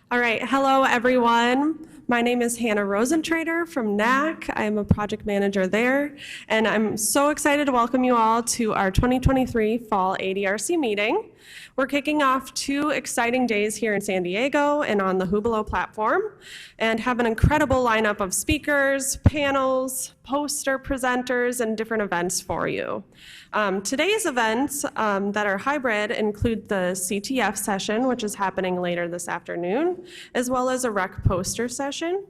All right, hello everyone. My name is Hannah Rosentrader from NAC. I'm a project manager there, and I'm so excited to welcome you all to our 2023 Fall ADRC Meeting. We're kicking off 2 exciting days here in San Diego and on the Hublot platform, and have an incredible lineup of speakers, panels, poster presenters, and different events for you. Today's events that are hybrid include the CTF session, which is happening later this afternoon, as well as a rec poster session.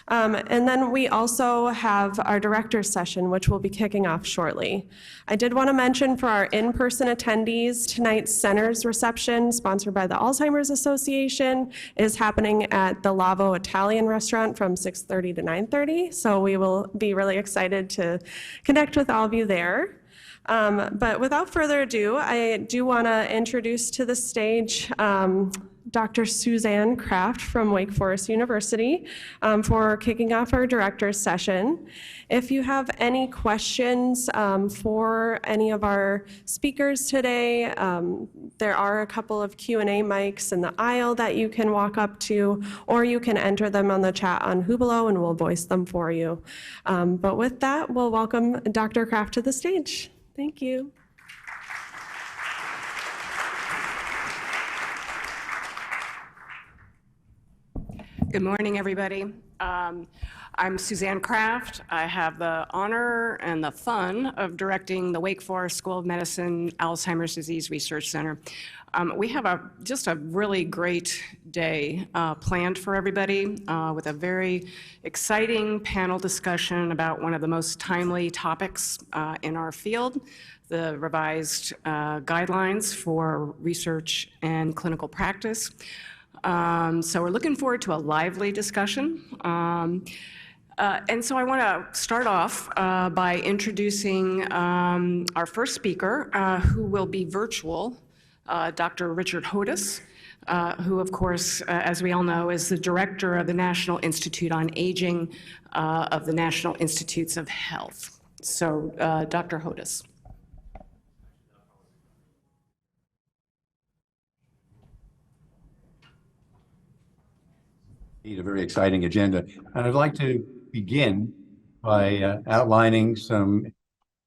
And then we also have our director's session, which will be kicking off shortly. I did want to mention for our in-person attendees, tonight's Centers reception, sponsored by the Alzheimer's Association, is happening at the Lavo Italian restaurant from 6:30 to 9:30. So we will be really excited to connect with all of you there. But without further ado, I do want to introduce to the stage Dr. Suzanne Kraft from Wake Forest University for kicking off our director's session. If you have any questions for any of our speakers today, there are a couple of Q&A mics in the aisle that you can walk up to, or you can enter them on the chat on Hublot and we'll voice them for you. But with that, we'll welcome Dr. Kraft to the stage. Thank you. Good morning, everybody. I'm Suzanne Kraft. I have the honor and the fun of directing the Wake Forest School of Medicine Alzheimer's Disease Research Center. We have just a really great day planned for everybody with a very exciting panel discussion about one of the most timely topics in our field, the revised guidelines for research and clinical practice. So we're looking forward to a lively discussion. And so I want to start off by introducing our first speaker, who will be virtual, Dr. Richard Hodis, who, of course, as we all know, is the director of the National Institute on Aging of the National Institutes of Health. So, Dr. Hodis. A very exciting agenda. And I'd like to begin by outlining some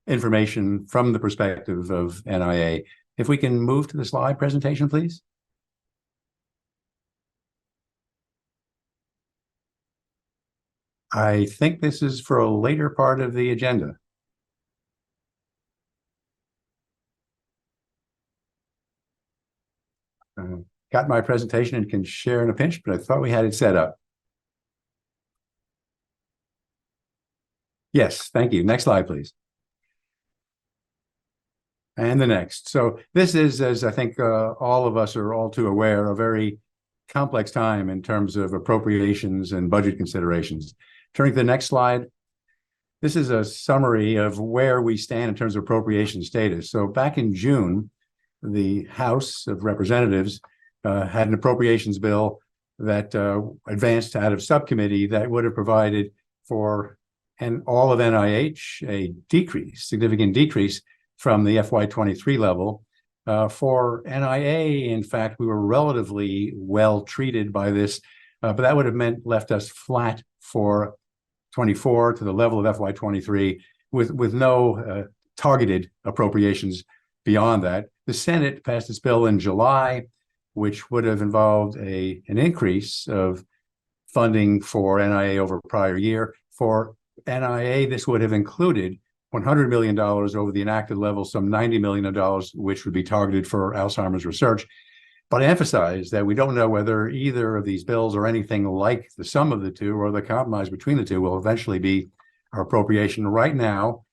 information from the perspective of NIA. If we can move to the slide presentation, please. I think this is for a later part of the agenda. Got my presentation and can share in a pinch, but I thought we had it set up. Yes, thank you. Next slide, please. And the next. So this is, as I think all of us are all too aware, a very complex time in terms of appropriations and budget considerations. Turning to the next slide. This is a summary of where we stand in terms of appropriation status. So back in June, the House of Representatives had an appropriations bill that advanced out of subcommittee that would have provided for all of NIH a decrease, significant decrease from the FY23 level. For NIA, in fact, we were relatively well treated by this, but that would have left us flat for 24 to the level of FY23 with no targeted appropriations beyond that. The Senate passed its bill in July, which would have involved an increase of funding for NIA over prior year. For NIA, this would have included $100 million over the enacted level, some $90 million, which would be targeted for Alzheimer's research. But I emphasize that we don't know whether either of these bills or anything like the sum of the two or the compromise between the two will eventually be our appropriation. Right now,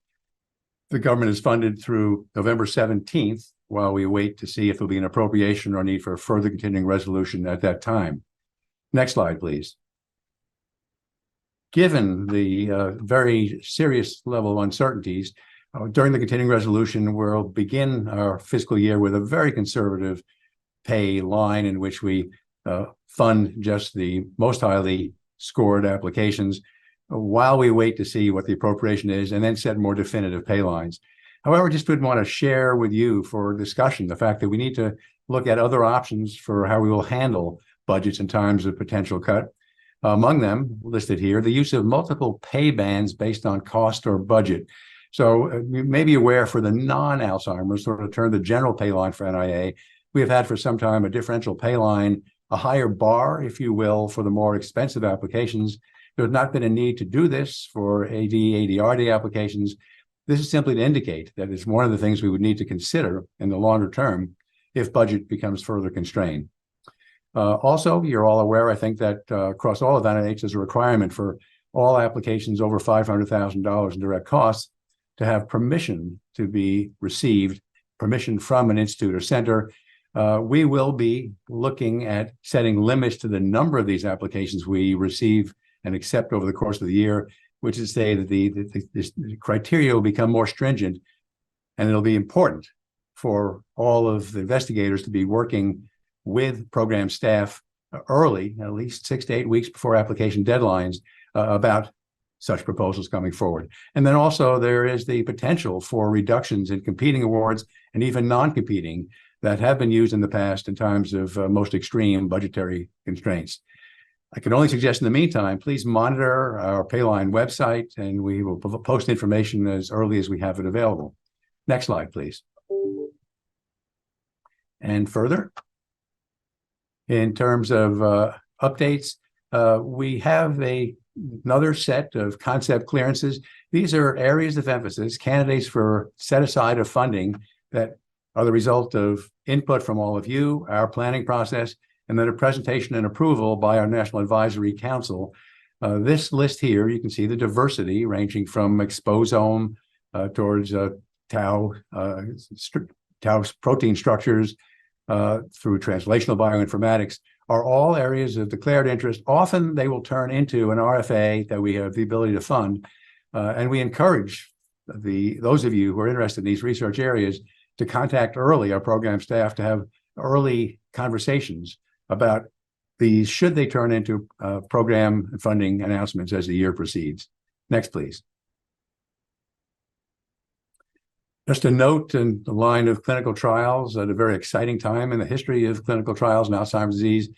the government is funded through November 17th, while we wait to see if there'll be an appropriation or need for a further continuing resolution at that time. Next slide, please. Given the very serious level of uncertainties, during the continuing resolution, we'll begin our fiscal year with a very conservative pay line in which we fund just the most highly scored applications while we wait to see what the appropriation is and then set more definitive pay lines. However, just would want to share with you for discussion the fact that we need to look at other options for how we will handle budgets in times of potential cut. Among them, listed here, the use of multiple pay bands based on cost or budget. So you may be aware for the non-Alzheimer's, sort of turn the general pay line for NIA, we have had for some time a differential pay line, a higher bar, if you will, for the more expensive applications. There's not been a need to do this for AD, ADRD applications. This is simply to indicate that it's one of the things we would need to consider in the longer term if budget becomes further constrained. Also, you're all aware, I think, that across all of NIH, there's a requirement for all applications over $500,000 in direct costs to have permission to be received, permission from an institute or center. We will be looking at setting limits to the number of these applications we receive and accept over the course of the year, which is to say that the criteria will become more stringent, and it'll be important for all of the investigators to be working with program staff early, at least 6 to 8 weeks before application deadlines, about such proposals coming forward. And then also there is the potential for reductions in competing awards and even non-competing that have been used in the past in times of most extreme budgetary constraints. I can only suggest in the meantime, please monitor our Payline website, and we will post information as early as we have it available. Next slide, please. And further, in terms of updates, we have another set of concept clearances. These are areas of emphasis, candidates for set aside of funding that are the result of input from all of you, our planning process, and then a presentation and approval by our National Advisory Council. This list here, you can see the diversity ranging from exposome towards tau protein structures through translational bioinformatics, are all areas of declared interest. Often they will turn into an RFA that we have the ability to fund. And we encourage those of you who are interested in these research areas to contact early our program staff to have early conversations about these, should they turn into program funding announcements as the year proceeds. Next, please. Just a note in the line of clinical trials at a very exciting time in the history of clinical trials in Alzheimer's disease.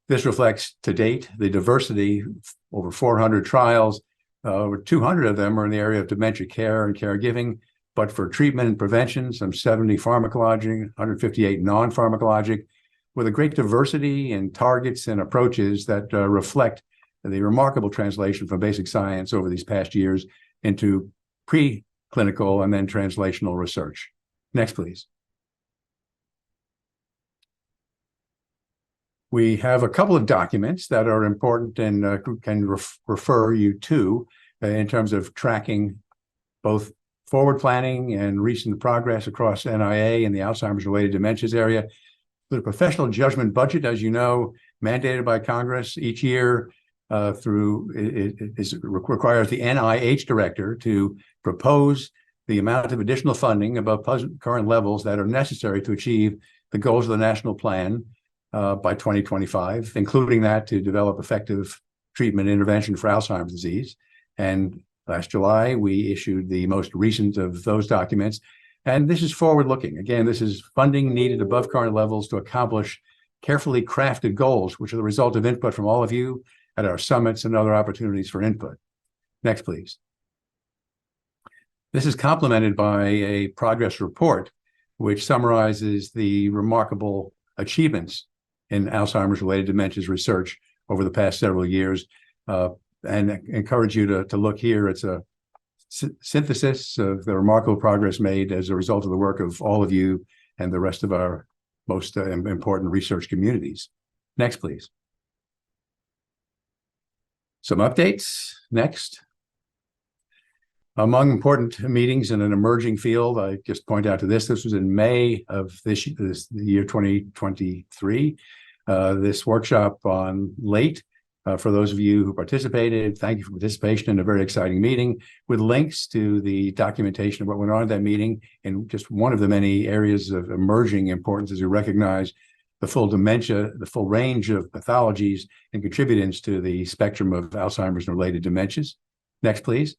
This reflects to date the diversity, over 400 trials, over 200 of them are in the area of dementia care and caregiving, but for treatment and prevention, some 70 pharmacologic, 158 non-pharmacologic, with a great diversity in targets and approaches that reflect the remarkable translation from basic science over these past years into preclinical and then translational research. Next, please. We have a couple of documents that are important and can refer you to in terms of tracking both forward planning and recent progress across NIA and the Alzheimer's-related dementias area. The professional judgment budget, as you know, mandated by Congress each year requires the NIH director to propose the amount of additional funding above current levels that are necessary to achieve the goals of the national plan by 2025, including that to develop effective treatment intervention for Alzheimer's disease. And last July, we issued the most recent of those documents. And this is forward-looking. Again, this is funding needed above current levels to accomplish carefully crafted goals, which are the result of input from all of you at our summits and other opportunities for input. Next, please. This is complemented by a progress report, which summarizes the remarkable achievements in Alzheimer's-related dementias research over the past several years, and encourage you to look here. It's a synthesis of the remarkable progress made as a result of the work of all of you and the rest of our most important research communities. Next, please. Some updates. Next. Among important meetings in an emerging field, I just point out to this was in May of the year 2023. This workshop on late. For those of you who participated, thank you for participation in a very exciting meeting with links to the documentation of what went on at that meeting in just one of the many areas of emerging importance as we recognize the full dementia, the full range of pathologies and contributors to the spectrum of Alzheimer's and related dementias. Next, please.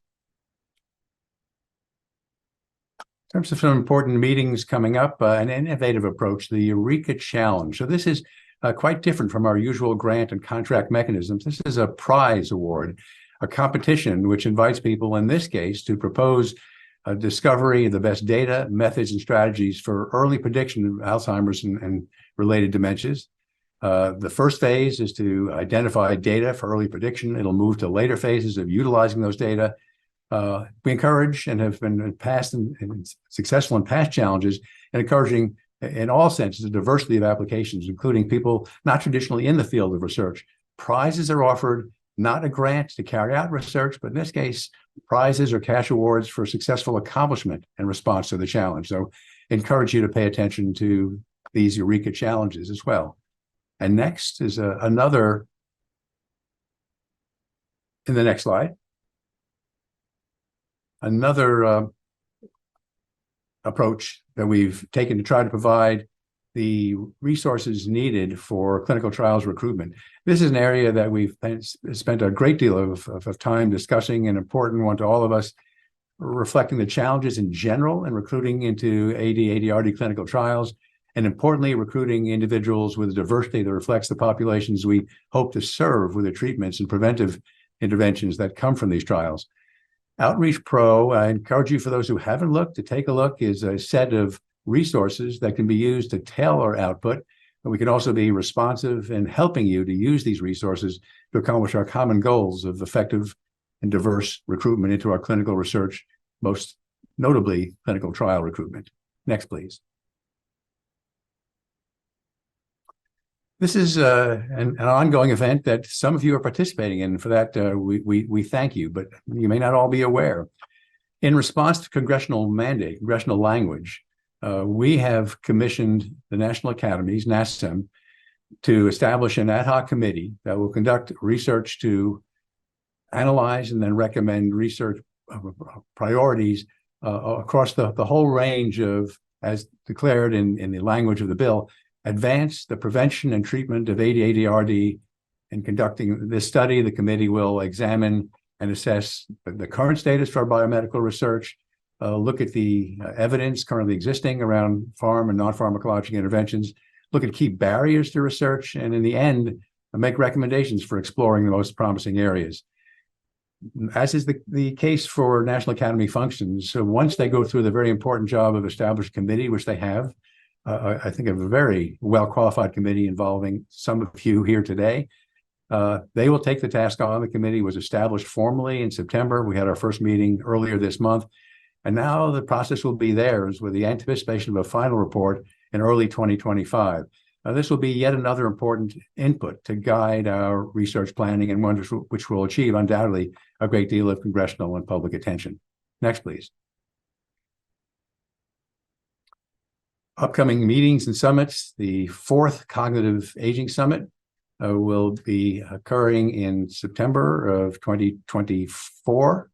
In terms of some important meetings coming up, an innovative approach, the Eureka Challenge. So this is quite different from our usual grant and contract mechanisms. This is a prize award, a competition which invites people, in this case, to propose a discovery of the best data, methods, and strategies for early prediction of Alzheimer's and related dementias. The first phase is to identify data for early prediction. It'll move to later phases of utilizing those data. We encourage and have been past and successful in past challenges, and encouraging in all senses a diversity of applications, including people not traditionally in the field of research. Prizes are offered, not a grant to carry out research, but in this case, prizes or cash awards for successful accomplishment in response to the challenge. So encourage you to pay attention to these Eureka challenges as well. And next is another, in the next slide, another approach that we've taken to try to provide the resources needed for clinical trials recruitment. This is an area that we've spent a great deal of time discussing, an important one to all of us, reflecting the challenges in general in recruiting into AD-ADRD clinical trials, and importantly, recruiting individuals with a diversity that reflects the populations we hope to serve with the treatments and preventive interventions that come from these trials. Outreach Pro, I encourage you, for those who haven't looked, to take a look, is a set of resources that can be used to tailor output. But we can also be responsive in helping you to use these resources to accomplish our common goals of effective and diverse recruitment into our clinical research, most notably clinical trial recruitment. Next, please. This is an ongoing event that some of you are participating in. For that, we thank you, but you may not all be aware. In response to congressional mandate, congressional language, we have commissioned the National Academies, NASCEM, to establish an ad hoc committee that will conduct research to analyze and then recommend research priorities across the whole range of, as declared in the language of the bill, advance the prevention and treatment of AD-ADRD. In conducting this study, the committee will examine and assess the current status for our biomedical research, look at the evidence currently existing around pharm and non-pharmacologic interventions, look at key barriers to research, and in the end, make recommendations for exploring the most promising areas. As is the case for National Academy functions, so once they go through the very important job of established committee, which they have, I think a very well-qualified committee involving some of you here today, they will take the task on. The committee was established formally in September. We had our first meeting earlier this month. And now the process will be theirs with the anticipation of a final report in early 2025. This will be yet another important input to guide our research planning, and one which will achieve undoubtedly a great deal of congressional and public attention. Next, please. Upcoming meetings and summits. The 4th Cognitive Aging Summit will be occurring in September of 2024.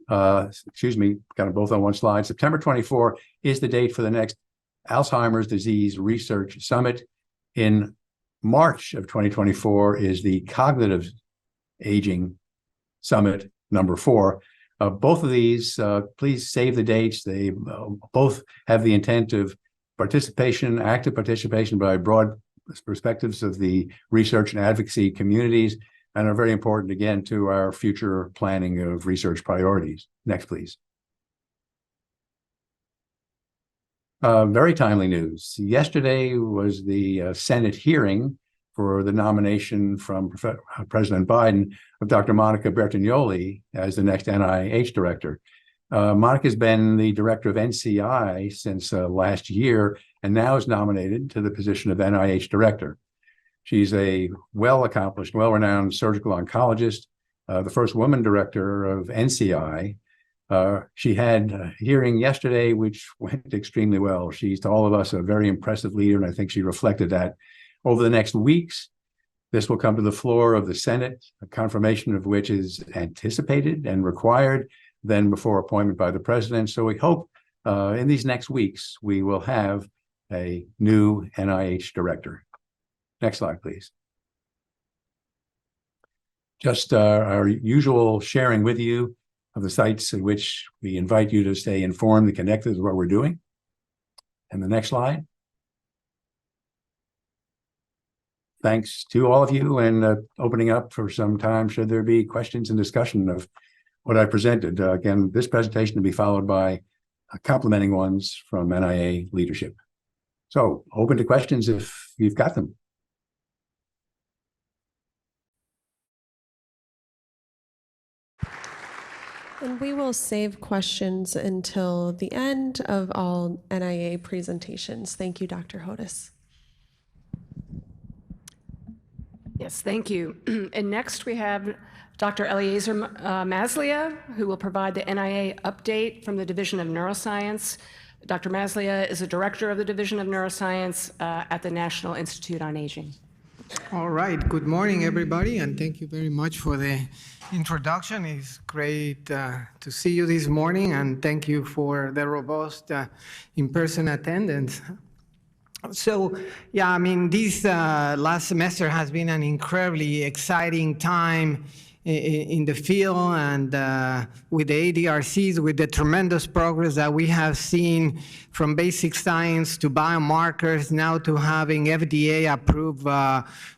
Excuse me, got them both on one slide. September 24 is the date for the next Alzheimer's Disease Research Summit. In March of 2024 is the Cognitive Aging Summit number 4. Both of these, please save the dates. They both have the intent of participation, active participation by broad perspectives of the research and advocacy communities, and are very important, again, to our future planning of research priorities. Next, please. Very timely news. Yesterday was the Senate hearing for the nomination from President Biden of Dr. Monica Bertagnolli as the next NIH director. Monica's been the director of NCI since last year, and now is nominated to the position of NIH director. She's a well-accomplished, well-renowned surgical oncologist, the first woman director of NCI. She had a hearing yesterday, which went extremely well. She's, to all of us, a very impressive leader, and I think she reflected that. Over the next weeks, this will come to the floor of the Senate, a confirmation of which is anticipated and required, then before appointment by the president. So we hope in these next weeks, we will have a new NIH director. Next slide, please. Just our usual sharing with you of the sites in which we invite you to stay informed and connected with what we're doing. And the next slide. thanks to all of you and opening up for some time should there be questions and discussion of what I presented. Again, this presentation will be followed by complementing ones from NIA leadership. So open to questions if you've got them. And we will save questions until the end of all NIA presentations. Thank you, Dr. Hodis. Yes, thank you. And next we have Dr. Eliezer Maslia, who will provide the NIA update from the Division of Neuroscience. Dr. Maslia is a director of the Division of Neuroscience at the National Institute on Aging. All right, good morning, everybody, and thank you very much for the introduction. It's great to see you this morning, and thank you for the robust in-person attendance. So, yeah, I mean, this last semester has been an incredibly exciting time in the field and with the ADRCs, with the tremendous progress that we have seen from basic science to biomarkers, now to having FDA-approved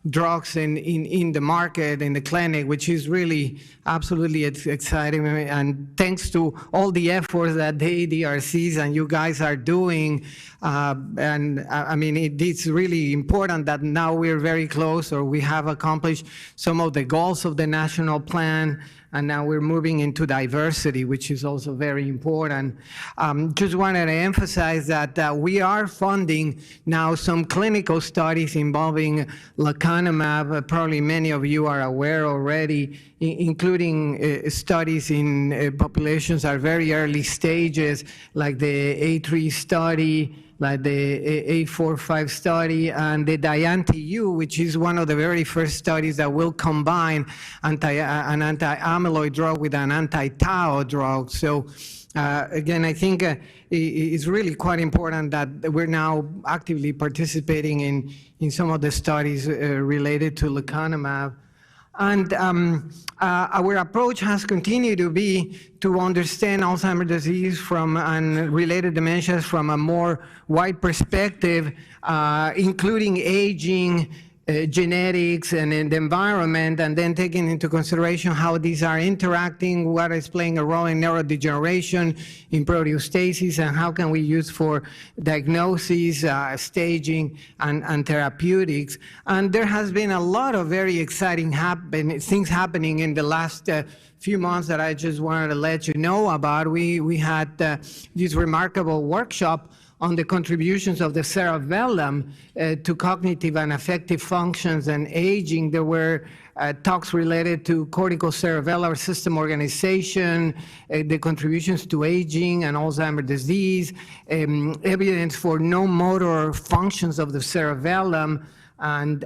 drugs in the market, in the clinic, which is really absolutely exciting. And thanks to all the efforts that the ADRCs and you guys are doing, and I mean, it's really important that now we're very close, or we have accomplished some of the goals of the national plan, and now we're moving into diversity, which is also very important. Just wanted to emphasize that we are funding now some clinical studies involving lecanemab. Probably many of you are aware already, including studies in populations at very early stages, like the A3 study, like the A45 study, and the DIAN-TU, which is one of the very first studies that will combine an anti-amyloid drug with an anti-tau drug. So again, I think it's really quite important that we're now actively participating in some of the studies related to lecanemab. And our approach has continued to be to understand Alzheimer's disease and related dementias from a more wide perspective, including aging, genetics, and in the environment, and then taking into consideration how these are interacting, what is playing a role in neurodegeneration, in proteostasis, and how can we use for diagnosis, staging, and therapeutics. And there has been a lot of very exciting things happening in the last few months that I just wanted to let you know about. We had this remarkable workshop on the contributions of the cerebellum to cognitive and affective functions and aging. There were talks related to corticocerebellar system organization, the contributions to aging and Alzheimer's disease, evidence for no motor functions of the cerebellum, and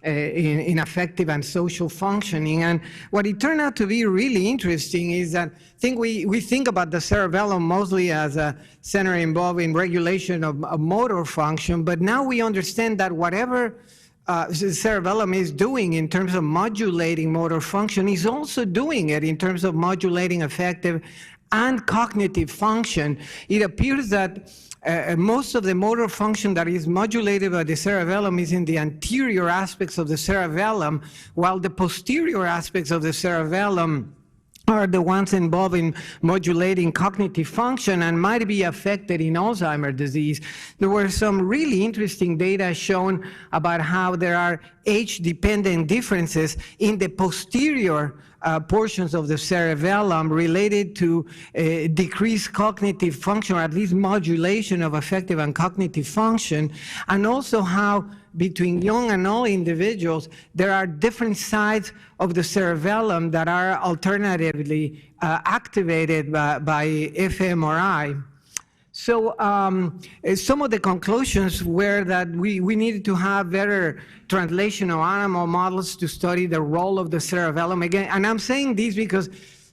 in affective and social functioning. And what it turned out to be really interesting is that we think about the cerebellum mostly as a center involved in regulation of motor function, but now we understand that whatever the cerebellum is doing in terms of modulating motor function is also doing it in terms of modulating affective and cognitive function. It appears that most of the motor function that is modulated by the cerebellum is in the anterior aspects of the cerebellum, while the posterior aspects of the cerebellum are the ones involved in modulating cognitive function and might be affected in Alzheimer's disease. There were some really interesting data shown about how there are age-dependent differences in the posterior portions of the cerebellum related to decreased cognitive function, or at least modulation of affective and cognitive function, and also how between young and old individuals, there are different sides of the cerebellum that are alternatively activated by fMRI. So some of the conclusions were that we needed to have better translational animal models to study the role of the cerebellum. Again, and I'm saying this because,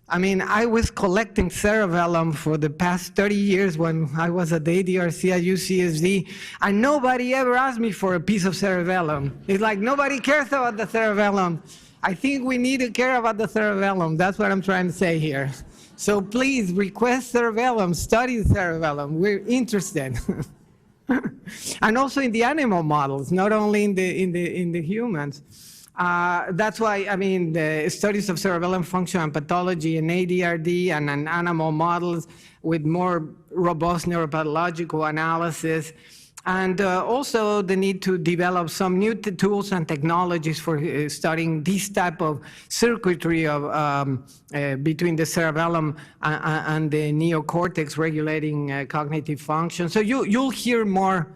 I mean, I was collecting cerebellum for the past 30 years when I was at the ADRC at UCSD, and nobody ever asked me for a piece of cerebellum. It's like nobody cares about the cerebellum. I think we need to care about the cerebellum. That's what I'm trying to say here. So please request cerebellum, study cerebellum. We're interested. and also in the animal models, not only in the humans. That's why, I mean, the studies of cerebellum function and pathology in ADRD and in animal models with more robust neuropathological analysis, and also the need to develop some new tools and technologies for studying this type of circuitry of between the cerebellum and the neocortex regulating cognitive function. So you'll hear more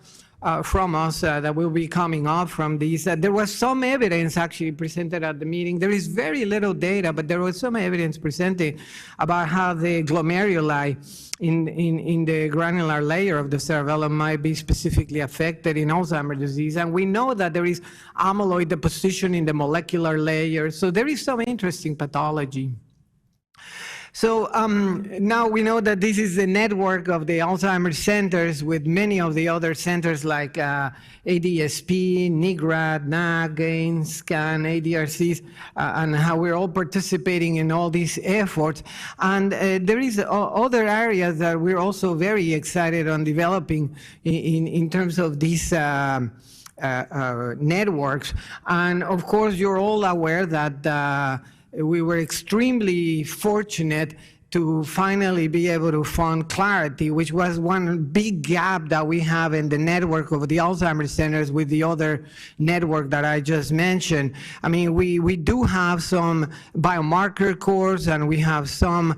from us that will be coming up from these. There was some evidence actually presented at the meeting. There is very little data, but there was some evidence presented about how the glomeruli in the granular layer of the cerebellum might be specifically affected in Alzheimer's disease. And we know that there is amyloid deposition in the molecular layer. So there is some interesting pathology. So now we know that this is the network of the Alzheimer's centers with many of the other centers like ADSP, NIGRAD, NAC, GAIN, SCAN, ADRCs, and how we're all participating in all these efforts. And there is other areas that we're also very excited on developing in terms of these networks. And of course, you're all aware that we were extremely fortunate to finally be able to fund Clarity, which was one big gap that we have in the network of the Alzheimer's centers with the other network that I just mentioned. I mean, we do have some biomarker cores, and we have some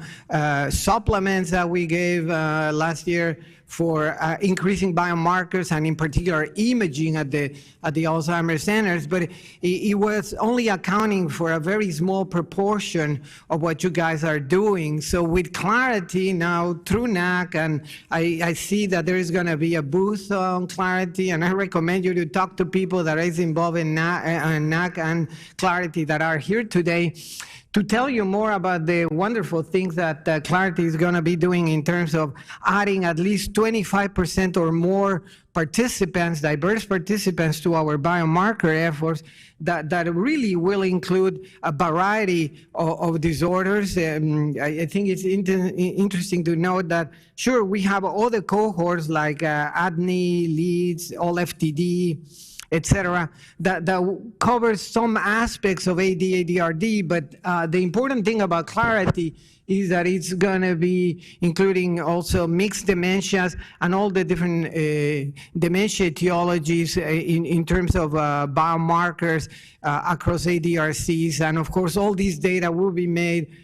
supplements that we gave last year for increasing biomarkers and in particular imaging at the Alzheimer's centers, but it was only accounting for a very small proportion of what you guys are doing. So with Clarity now through NAC, and I see that there is going to be a booth on Clarity, and I recommend you to talk to people that is involved in NAC and Clarity that are here today, to tell you more about the wonderful things that Clarity is going to be doing in terms of adding at least 25% or more participants, diverse participants to our biomarker efforts that really will include a variety of disorders. I think it's interesting to note that, sure, we have all the cohorts like ADNI, LEADS, all FTD, etc., that covers some aspects of ADRD, but the important thing about Clarity is that it's going to be including also mixed dementias and all the different dementia etiologies in terms of biomarkers across ADRCs. And of course, all these data will be made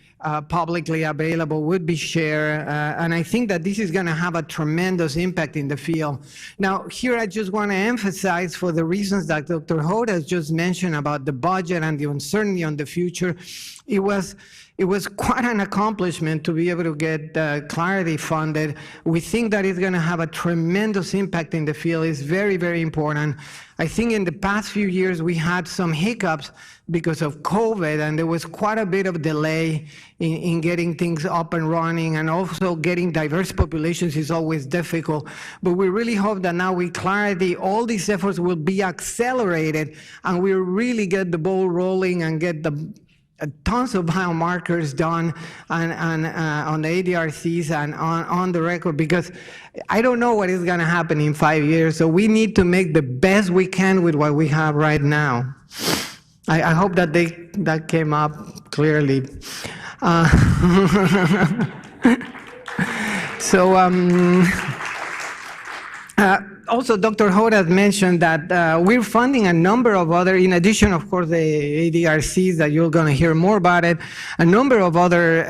publicly available, would be shared, and I think that this is going to have a tremendous impact in the field. Now, here I just want to emphasize, for the reasons that Dr. Holt has just mentioned about the budget and the uncertainty on the future, it was quite an accomplishment to be able to get Clarity funded. We think that it's going to have a tremendous impact in the field. It's very, very important. I think in the past few years we had some hiccups because of COVID, and there was quite a bit of delay in getting things up and running, and also getting diverse populations is always difficult. But we really hope that now with Clarity, all these efforts will be accelerated, and we'll really get the ball rolling and get the tons of biomarkers done on the ADRCs and on the record, because I don't know what is going to happen in 5 years. So we need to make the best we can with what we have right now. I hope that that came up clearly. Also, Dr. Holt has mentioned that we're funding a number of other, in addition, of course, the ADRCs that you're going to hear more about it, a number of other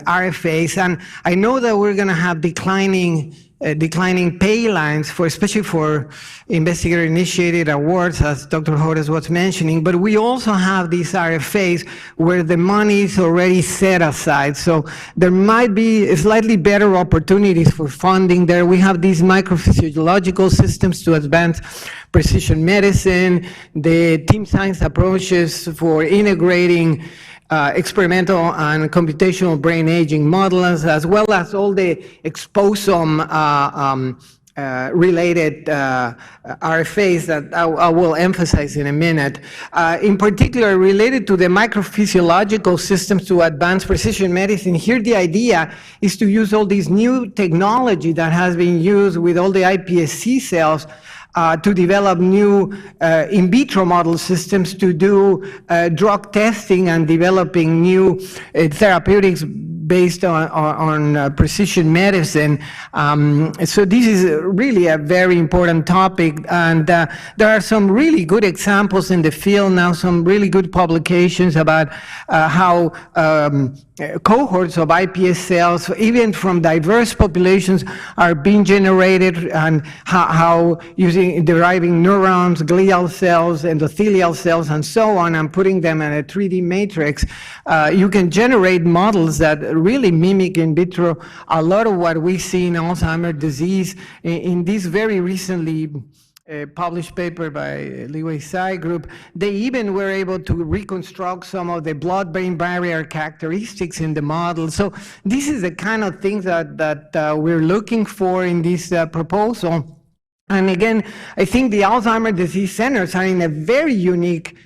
RFAs. And I know that we're going to have declining pay lines, especially for investigator-initiated awards, as Dr. Holt was mentioning, but we also have these RFAs where the money is already set aside. So there might be slightly better opportunities for funding there. We have these microphysiological systems to advance precision medicine, the team science approaches for integrating experimental and computational brain aging models, as well as all the exposome related RFAs that I will emphasize in a minute. In particular, related to the microphysiological systems to advance precision medicine, here the idea is to use all these new technology that has been used with all the iPSC cells to develop new in vitro model systems to do drug testing and developing new therapeutics based on precision medicine. So this is really a very important topic, and there are some really good examples in the field now, some really good publications about how cohorts of iPS cells, even from diverse populations, are being generated, and how deriving neurons, glial cells, endothelial cells, and so on, and putting them in a 3D matrix, you can generate models that really mimic in vitro a lot of what we see in Alzheimer's disease. In this very recently published paper by Li Wei Tsai group, they even were able to reconstruct some of the blood-brain barrier characteristics in the model. So this is the kind of things that we're looking for in this proposal. And again, I think the Alzheimer's disease centers are in a very unique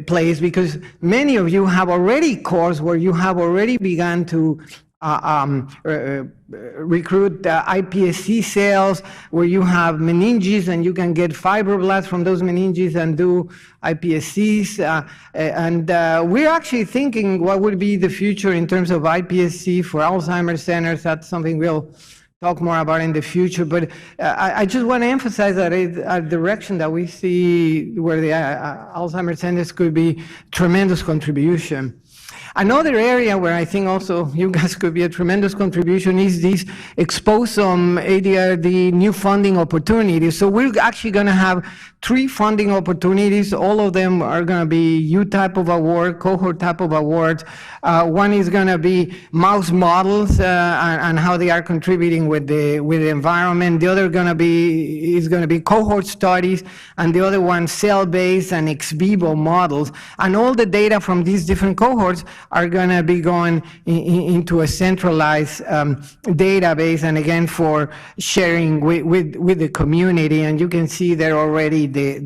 place, because many of you have already course where you have already begun to recruit iPSC cells, where you have meninges and you can get fibroblasts from those meninges and do iPSCs. And we're actually thinking what would be the future in terms of iPSC for Alzheimer's centers. That's something we'll talk more about in the future, but I just want to emphasize that it's a direction that we see where the Alzheimer's centers could be tremendous contribution. Another area where I think also you guys could be a tremendous contribution is these exposome ADRD new funding opportunities. So we're actually going to have 3 funding opportunities. All of them are going to be U type of award, cohort type of awards. One is going to be mouse models and how they are contributing with the environment. The other is going to be cohort studies, and the other one cell-based and ex vivo models. And all the data from these different cohorts are going to be going into a centralized database, and again for sharing with the community. And you can see there already these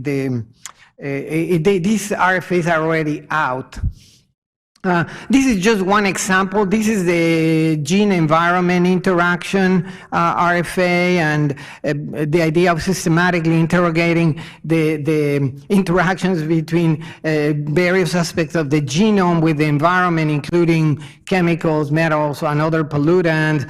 RFAs are already out. This is just one example. This is the gene-environment interaction RFA, and the idea of systematically interrogating the interactions between various aspects of the genome with the environment, including chemicals, metals, and other pollutants,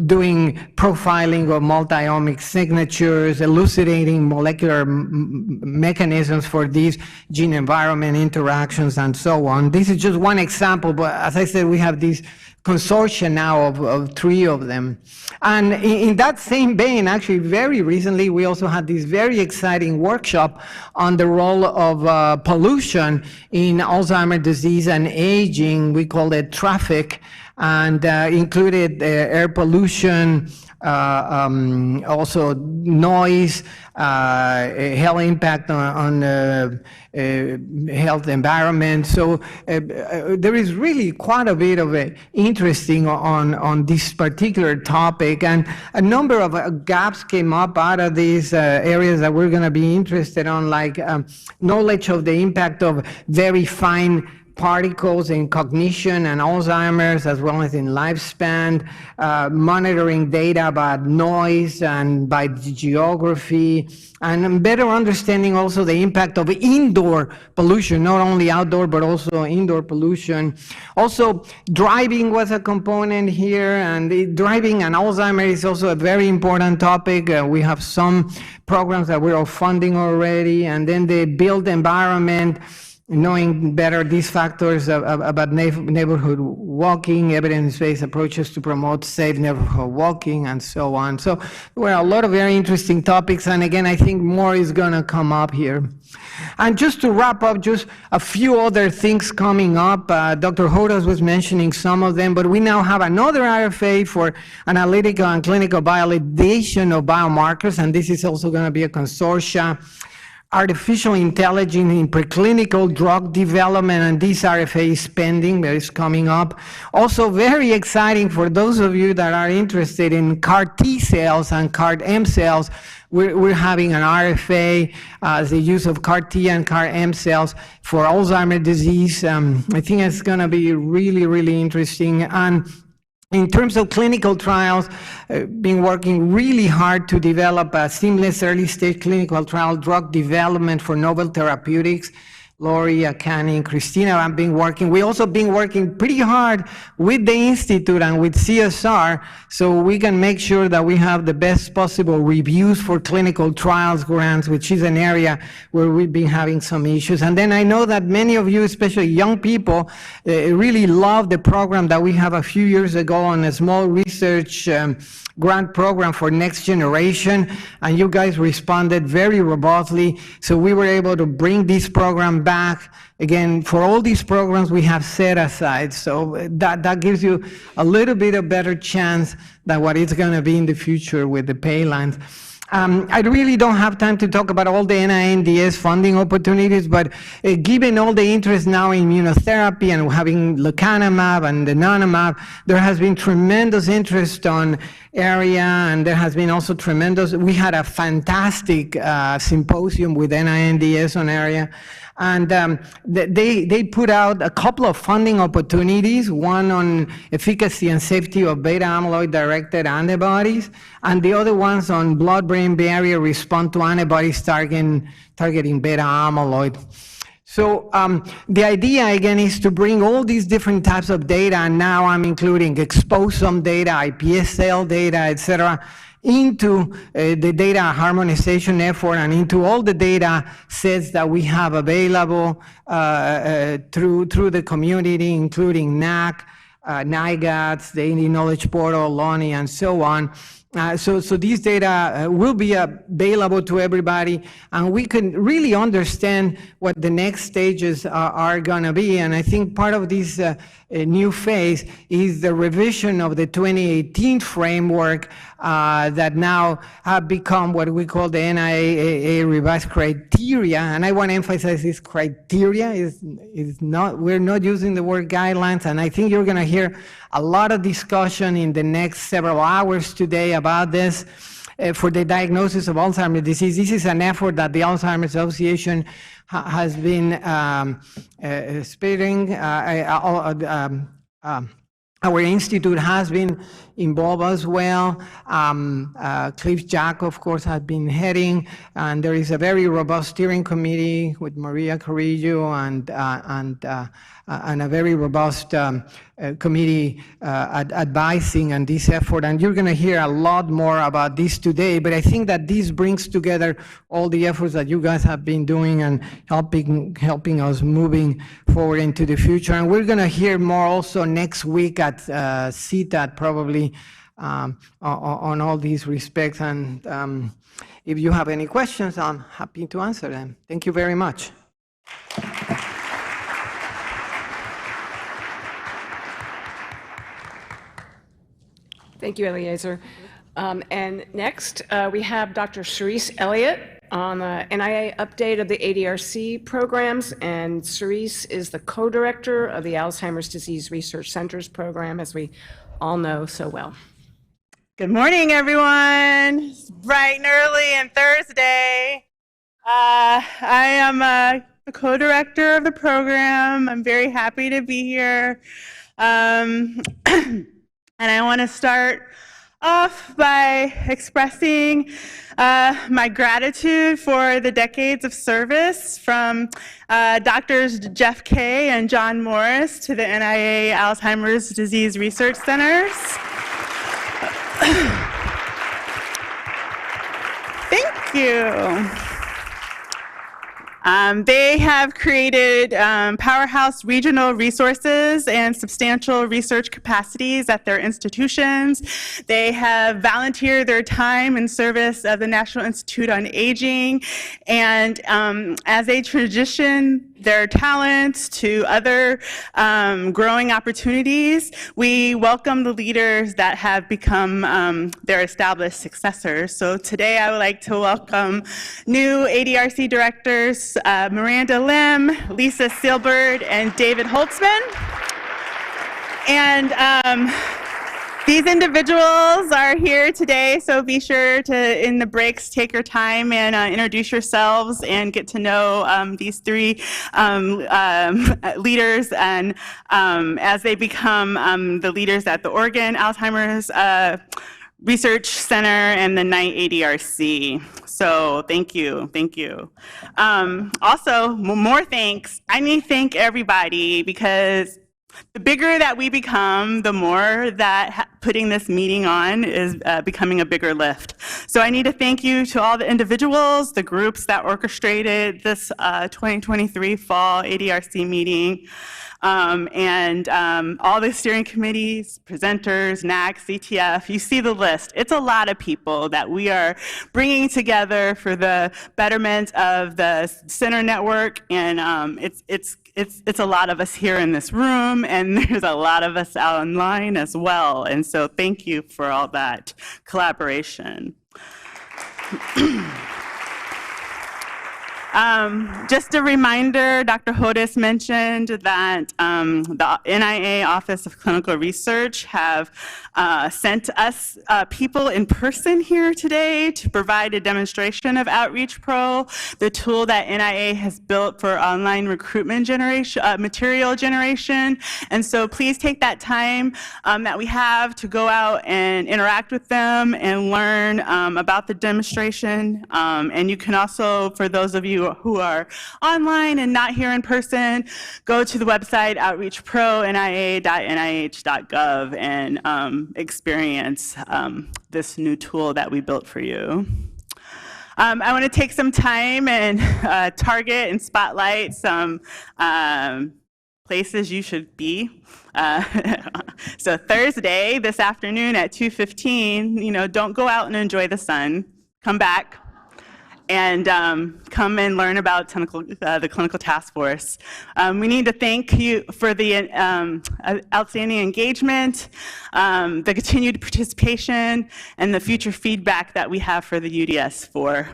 doing profiling of multi-omic signatures, elucidating molecular mechanisms for these gene-environment interactions, and so on. This is just one example, but as I said, we have these consortia now of 3 of them. And in that same vein, actually very recently, we also had this very exciting workshop on the role of pollution in Alzheimer's disease and aging. We called it traffic, and included air pollution, also noise, health impact on health environment. So there is really quite a bit of interesting on this particular topic, and a number of gaps came up out of these areas that we're going to be interested on, like knowledge of the impact of very fine particles in cognition and Alzheimer's, as well as in lifespan, monitoring data about noise and by geography, and better understanding also the impact of indoor pollution, not only outdoor, but also indoor pollution. Also, driving was a component here, and driving and Alzheimer's is also a very important topic. We have some programs that we're funding already, and then the built environment, knowing better these factors about neighborhood walking, evidence-based approaches to promote safe neighborhood walking, and so on. So there were a lot of very interesting topics, and again, I think more is going to come up here. And just to wrap up, just a few other things coming up. Dr. Hodas was mentioning some of them, but we now have another RFA for analytical and clinical validation of biomarkers, and this is also going to be a consortia. Artificial intelligence in preclinical drug development, and this RFA is pending, that is coming up. Also very exciting for those of you that are interested in CAR T cells and CAR M cells. We're having an RFA, the use of CAR T and CAR M cells for Alzheimer's disease. I think it's going to be really, really interesting. And In terms of clinical trials, been working really hard to develop a seamless early-stage clinical trial drug development for novel therapeutics. Lori, Akani, and Christina have been working. We also been working pretty hard with the Institute and with CSR so we can make sure that we have the best possible reviews for clinical trials grants, which is an area where we've been having some issues. And then I know that many of you, especially young people, really love the program that we have a few years ago on a small research grant program for next generation, and you guys responded very robustly. So we were able to bring this program back. Again, for all these programs we have set aside. So that gives you a little bit of better chance than what it's gonna be in the future with the pay lines. I really don't have time to talk about all the NINDS funding opportunities, but given all the interest now in immunotherapy and having lecanemab and donanemab, there has been tremendous interest on area, and there has been also we had a fantastic symposium with NINDS on area. And they put out a couple of funding opportunities, one on efficacy and safety of beta amyloid-directed antibodies, and the other ones on blood-brain barrier response to antibodies targeting beta amyloid. So the idea, again, is to bring all these different types of data, and now I'm including exposome data, iPSC data, et cetera, into the data harmonization effort and into all the data sets that we have available through the community, including NAC, NIGATS, the Indian Knowledge Portal, LONI, and so on. So these data will be available to everybody, and we can really understand what the next stages are gonna be. And I think part of this new phase is the revision of the 2018 framework that now have become what we call the NIAA revised criteria. And I want to emphasize this criteria is not, we're not using the word guidelines. And I think you're going to hear a lot of discussion in the next several hours today about this. For the diagnosis of Alzheimer's disease. This is an effort that the Alzheimer's Association has been spearheading. Our institute has been involved as well. Cliff Jack, of course, has been heading, and there is a very robust steering committee with Maria Carrillo and a very robust committee advising on this effort. And you're going to hear a lot more about this today, but I think that this brings together all the efforts that you guys have been doing and helping us moving forward into the future. And we're going to hear more also next week at CTAD probably on all these respects. And if you have any questions, I'm happy to answer them. Thank you very much. Thank you, Eliezer. And next, we have Dr. Cerise Elliott on the NIA update of the ADRC programs. And Cerise is the co-director of the Alzheimer's Disease Research Centers program, as we all know so well. Good morning, everyone. It's bright and early and Thursday. I am the co-director of the program. I'm very happy to be here. And I want to start off by expressing my gratitude for the decades of service from Drs. Jeff Kay and John Morris to the NIA Alzheimer's Disease Research Centers. Thank you. They have created powerhouse regional resources and substantial research capacities at their institutions. They have volunteered their time in service of the National Institute on Aging, and as they transition their talents to other growing opportunities, we welcome the leaders that have become their established successors. So today I would like to welcome new ADRC directors, Miranda Lim, Lisa Silbert, and David Holtzman. And These individuals are here today, so be sure to, in the breaks, take your time and introduce yourselves and get to know these three leaders, and as they become the leaders at the Oregon Alzheimer's Research Center and the Night ADRC. So thank you, thank you. Also, more thanks. I need to thank everybody, because the bigger that we become, the more that putting this meeting on is becoming a bigger lift. So I need to thank you to all the individuals, the groups that orchestrated this 2023 Fall ADRC meeting, and all the steering committees, presenters, NAC, CTF. You see the list. It's a lot of people that we are bringing together for the betterment of the center network, and it's a lot of us here in this room, and there's a lot of us online as well. And so thank you for all that collaboration. Just a reminder, Dr. Hodis mentioned that the NIA Office of Clinical Research have sent us people in person here today to provide a demonstration of Outreach Pro, the tool that NIA has built for online recruitment generation, material generation. And so please take that time that we have to go out and interact with them and learn about the demonstration. And you can also, for those of you who are online and not here in person, go to the website outreachpro.nia.nih.gov and experience this new tool that we built for you. I want to take some time and target and spotlight some places you should be. So Thursday, this afternoon at 2:15, don't go out and enjoy the sun. Come back and come and learn about the clinical task force. We need to thank you for the outstanding engagement, the continued participation, and the future feedback that we have for the UDS for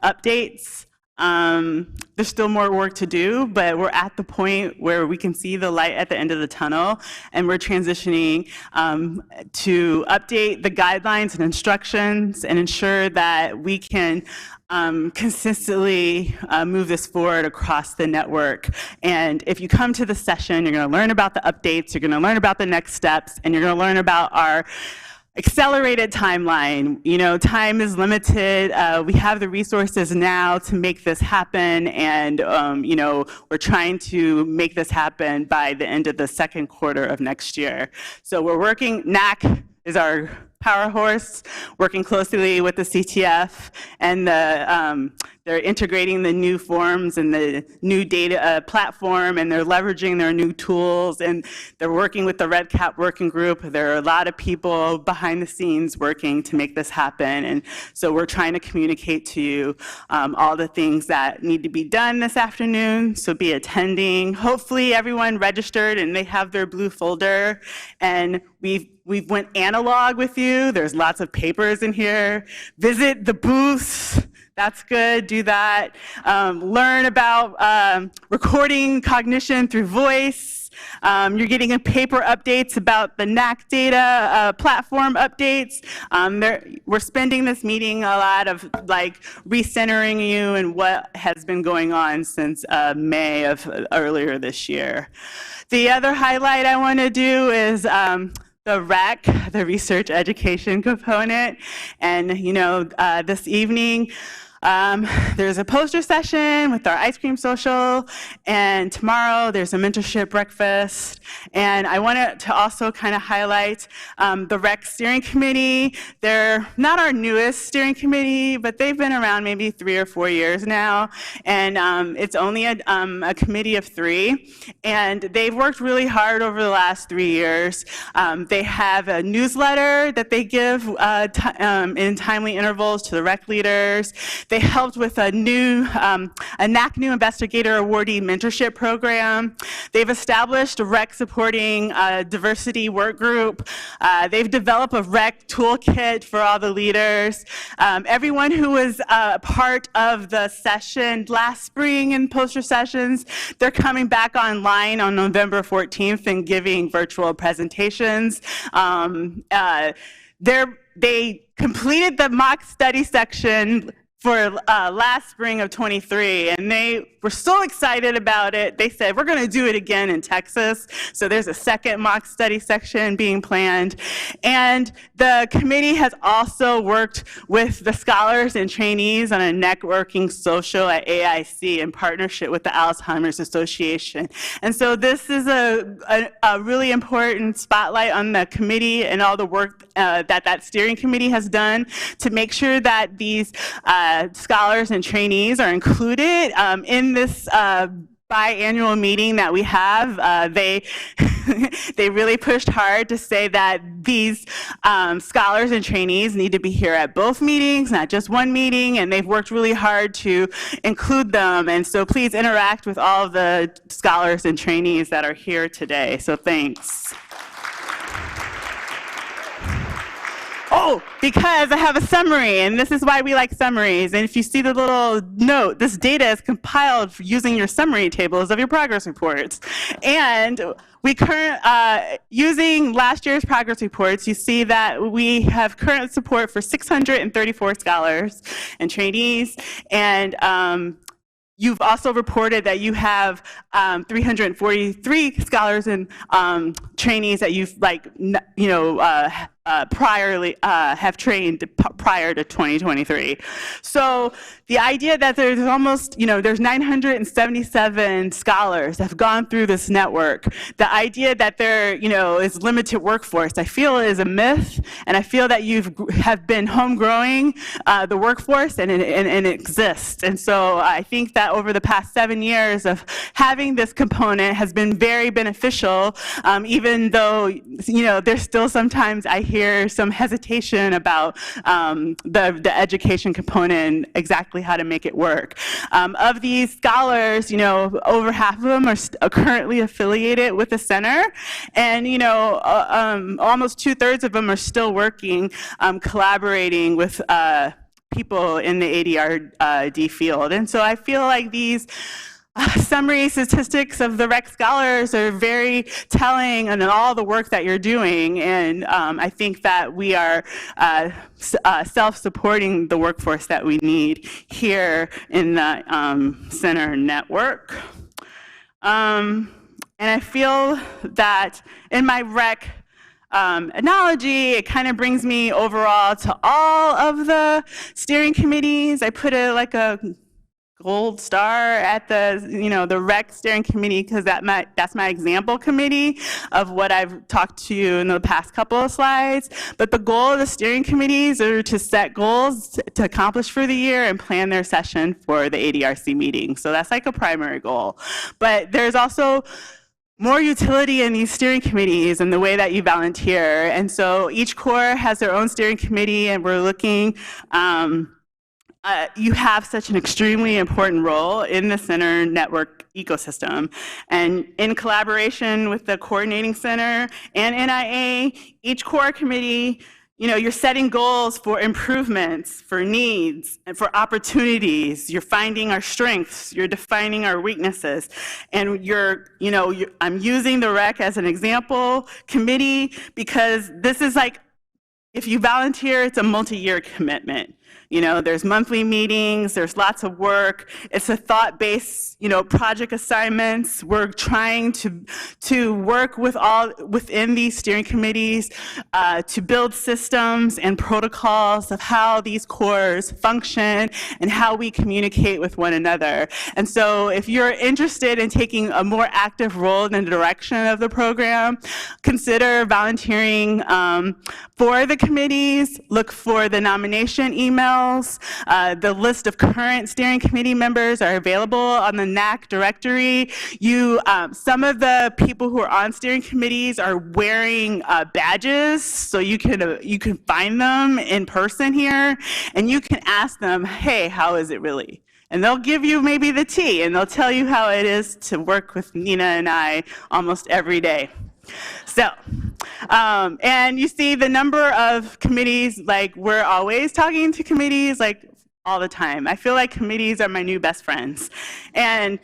updates. There's still more work to do, but we're at the point where we can see the light at the end of the tunnel, and we're transitioning to update the guidelines and instructions and ensure that we can consistently move this forward across the network. And if you come to the session, you're going to learn about the updates, you're going to learn about the next steps, and you're going to learn about our accelerated timeline. Time is limited. We have the resources now to make this happen, and we're trying to make this happen by the end of the second quarter of next year. So we're working, NAC is our power horse, working closely with the CTF, and they're integrating the new forms and the new data platform, and they're leveraging their new tools, and they're working with the Red Cap working group. There are a lot of people behind the scenes working to make this happen, and so we're trying to communicate to you all the things that need to be done this afternoon, so be attending. Hopefully everyone registered and they have their blue folder, and we went analog with you. There's lots of papers in here. Visit the booths. That's good, do that. Learn about recording cognition through voice. You're getting paper updates about the NAC data platform updates. We're spending this meeting a lot of recentering you and what has been going on since May of earlier this year. The other highlight I want to do is the REC, the research education component. And this evening, there's a poster session with our ice cream social, and tomorrow there's a mentorship breakfast. And I wanted to also kind of highlight the REC steering committee. They're not our newest steering committee, but they've been around maybe 3 or 4 years now. And it's only a committee of 3. And they've worked really hard over the last 3 years. They have a newsletter that they give in timely intervals to the REC leaders. They helped with a NAC New Investigator Awardee Mentorship Program. They've established a REC supporting diversity work group. They've developed a REC toolkit for all the leaders. Everyone who was part of the session last spring in poster sessions, they're coming back online on November 14th and giving virtual presentations. They completed the mock study section for last spring of 23, and they were so excited about it. They said, we're going to do it again in Texas. So there's a second mock study section being planned. And the committee has also worked with the scholars and trainees on a networking social at AIC in partnership with the Alzheimer's Association. And so this is a really important spotlight on the committee and all the work that steering committee has done to make sure that these scholars and trainees are included in this biannual meeting that we have. They really pushed hard to say that these scholars and trainees need to be here at both meetings, not just one meeting, and they've worked really hard to include them. And so please interact with all of the scholars and trainees that are here today. So thanks. Oh, because I have a summary, and this is why we like summaries. And if you see the little note, this data is compiled using your summary tables of your progress reports. And using last year's progress reports, you see that we have current support for 634 scholars and trainees, and you've also reported that you have 343 scholars and trainees that you've have trained prior to 2023. So the idea that there's almost, there's 977 scholars that have gone through this network. The idea that there, is limited workforce, I feel is a myth, and I feel that have been home growing the workforce, and it exists. And so I think that over the past 7 years of having this component has been very beneficial, even though, there's still sometimes I hear some hesitation about the education component, exactly how to make it work. Of these scholars, over half of them are currently affiliated with the center, and almost 2/3 of them are still working, collaborating with people in the ADRD field. And so I feel like these summary statistics of the REC scholars are very telling on all the work that you're doing, and I think that we are self-supporting the workforce that we need here in the center network. And I feel that in my REC analogy, it kind of brings me overall to all of the steering committees. I put it like a gold star at the, the REC steering committee, because that's my example committee of what I've talked to you in the past couple of slides. But the goal of the steering committees are to set goals to accomplish for the year and plan their session for the ADRC meeting. So that's like a primary goal. But there's also more utility in these steering committees and the way that you volunteer. And so each corps has their own steering committee, and we're looking, you have such an extremely important role in the center network ecosystem. And in collaboration with the coordinating center and NIA, each core committee, you're setting goals for improvements, for needs, and for opportunities. You're finding our strengths, you're defining our weaknesses. And I'm using the REC as an example committee, because this is like, if you volunteer, it's a multi-year commitment. There's monthly meetings, there's lots of work. It's a thought-based, project assignments. We're trying to work within these steering committees to build systems and protocols of how these corps function and how we communicate with one another. And so if you're interested in taking a more active role in the direction of the program, consider volunteering for the committees. Look for the nomination email emails. The list of current steering committee members are available on the NAC directory. Some of the people who are on steering committees are wearing badges, so you can find them in person here, and you can ask them, hey, how is it really? And they'll give you maybe the tea, and they'll tell you how it is to work with Nina and I almost every day. So, and you see the number of committees, like we're always talking to committees, like all the time. I feel like committees are my new best friends. And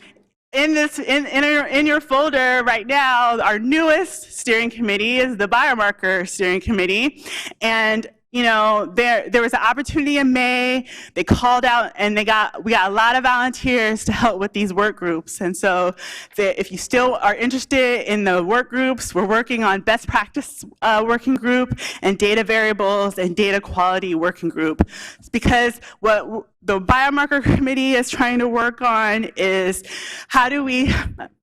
in your folder right now, our newest steering committee is the biomarker steering committee. And there was an opportunity in May. They called out, and we got a lot of volunteers to help with these work groups. And so, if you still are interested in the work groups, we're working on best practice working group and data variables and data quality working group. It's because what the biomarker committee is trying to work on is how do we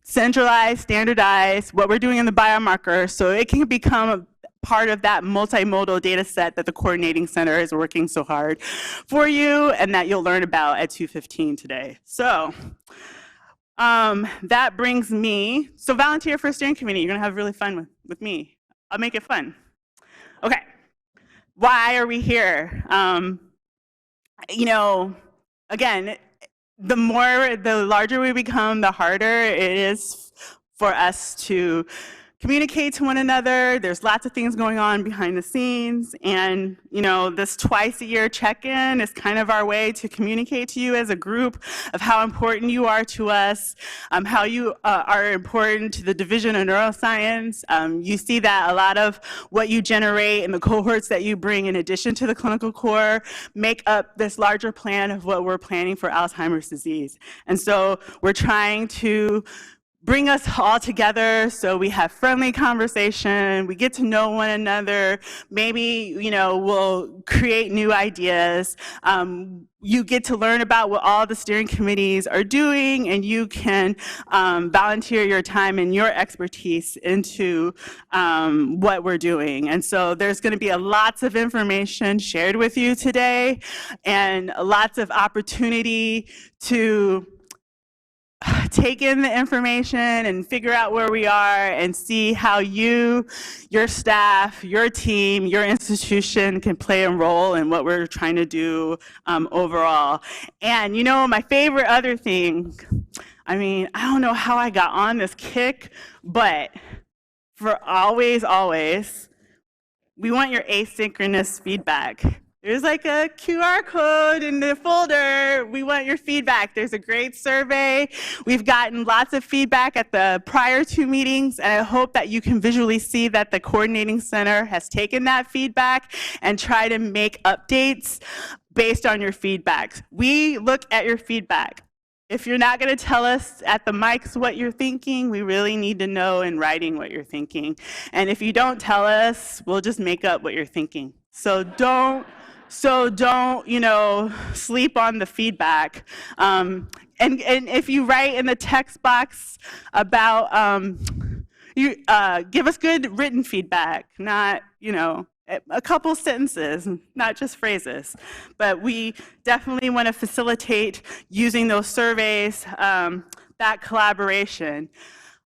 centralize, standardize what we're doing in the biomarker so it can become part of that multimodal data set that the coordinating center is working so hard for you and that you'll learn about at 2:15 today. So that brings me, so volunteer for a steering committee. You're gonna have really fun with me. I'll make it fun. Okay, why are we here? Again, the larger we become, the harder it is for us to communicate to one another. There's lots of things going on behind the scenes, and this twice-a-year check-in is kind of our way to communicate to you as a group of how important you are to us, how you are important to the Division of Neuroscience. You see that a lot of what you generate and the cohorts that you bring in addition to the clinical core make up this larger plan of what we're planning for Alzheimer's disease. And so we're trying to bring us all together so we have friendly conversation, we get to know one another, maybe, we'll create new ideas. You get to learn about what all the steering committees are doing, and you can volunteer your time and your expertise into what we're doing. And so there's going to be lots of information shared with you today, and lots of opportunity to take in the information and figure out where we are and see how you, your staff, your team, your institution can play a role in what we're trying to do overall. And my favorite other thing, I don't know how I got on this kick, but for always, we want your asynchronous feedback. There's like a QR code in the folder. We want your feedback. There's a great survey. We've gotten lots of feedback at the prior 2 meetings, and I hope that you can visually see that the coordinating center has taken that feedback and try to make updates based on your feedback. We look at your feedback. If you're not going to tell us at the mics what you're thinking, we really need to know in writing what you're thinking. And if you don't tell us, we'll just make up what you're thinking. So don't sleep on the feedback. And if you write in the text box about, give us good written feedback, not, a couple sentences, not just phrases. But we definitely want to facilitate using those surveys, that collaboration.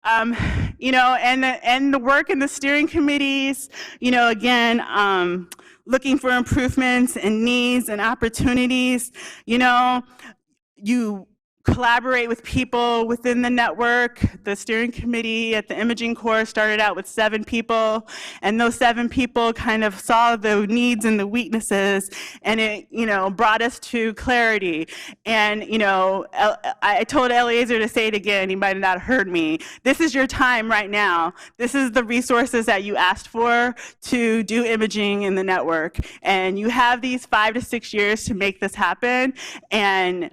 And the work in the steering committees, again, looking for improvements and needs and opportunities. You collaborate with people within the network. The steering committee at the imaging core started out with 7 people, and those 7 people kind of saw the needs and the weaknesses, and it, brought us to clarity. And, I told Eliezer to say it again, he might have not heard me. This is your time right now. This is the resources that you asked for to do imaging in the network. And you have these 5 to 6 years to make this happen, and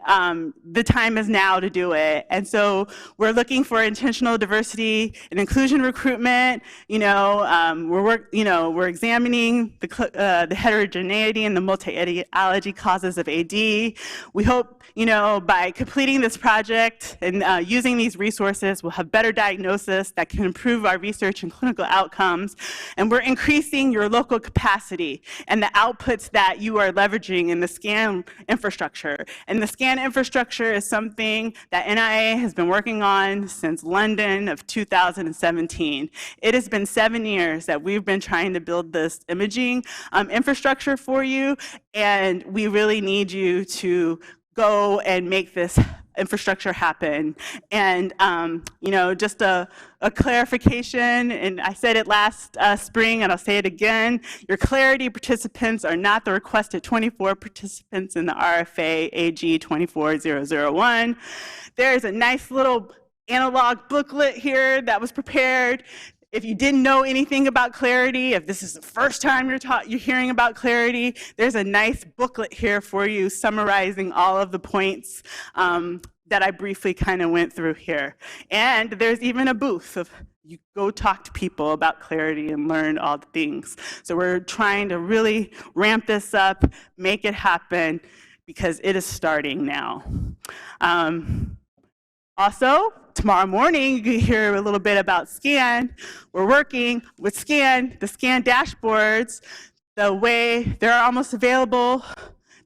the time time is now to do it. And so we're looking for intentional diversity and inclusion recruitment. We're examining the heterogeneity and the multi-etiology causes of AD. We hope, by completing this project and using these resources, we'll have better diagnosis that can improve our research and clinical outcomes. And we're increasing your local capacity and the outputs that you are leveraging in the SCAN infrastructure. And the SCAN infrastructure is something that NIA has been working on since London of 2017. It has been 7 years that we've been trying to build this imaging infrastructure for you, and we really need you to go and make this infrastructure happen. And just a clarification, and I said it last spring and I'll say it again, your Clarity participants are not the requested 24 participants in the RFA AG 24001. There's a nice little analog booklet here that was prepared. If you didn't know anything about Clarity, if this is the first time you're hearing about Clarity, there's a nice booklet here for you summarizing all of the points that I briefly kind of went through here. And there's even a booth of you go talk to people about Clarity and learn all the things. So we're trying to really ramp this up, make it happen, because it is starting now. Also, tomorrow morning, you can hear a little bit about SCAN. We're working with SCAN, the SCAN dashboards, the way they're almost available.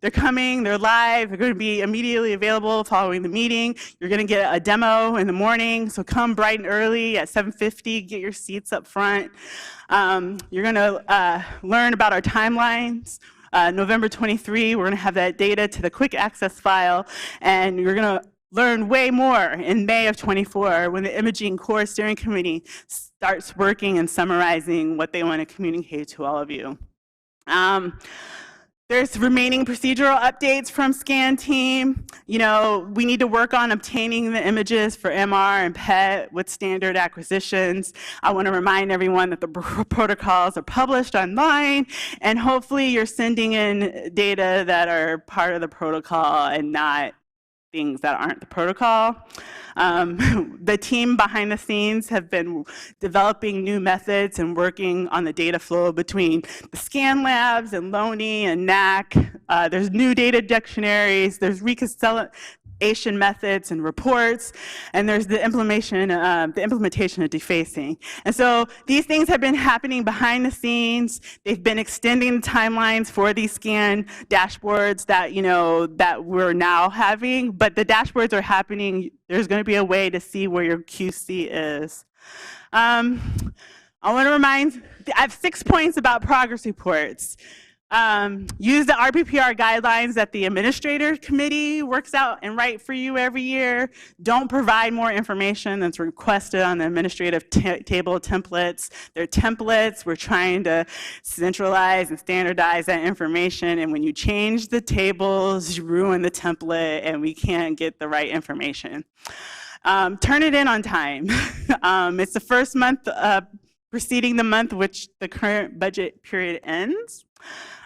They're coming, they're live, they're going to be immediately available following the meeting. You're going to get a demo in the morning, so come bright and early at 7:50, get your seats up front. You're going to learn about our timelines. November 23, we're going to have that data to the quick access file, and you're going to learn way more in May of 24 when the Imaging Core Steering Committee starts working and summarizing what they want to communicate to all of you. There's remaining procedural updates from SCAN team. We need to work on obtaining the images for MR and PET with standard acquisitions. I want to remind everyone that the protocols are published online, and hopefully you're sending in data that are part of the protocol and not things that aren't the protocol. The team behind the scenes have been developing new methods and working on the data flow between the SCAN labs and LONI and NAC. There's new data dictionaries, there's reconciliation methods and reports, and there's the implementation of defacing. And so these things have been happening behind the scenes. They've been extending the timelines for these SCAN dashboards that, that we're now having, but the dashboards are happening. There's going to be a way to see where your QC is. I want to remind, I have 6 points about progress reports. Use the RPPR guidelines that the administrator committee works out and write for you every year. Don't provide more information that's requested on the administrative table templates. They're templates. We're trying to centralize and standardize that information, and when you change the tables, you ruin the template and we can't get the right information. Turn it in on time. It's the first month preceding the month which the current budget period ends.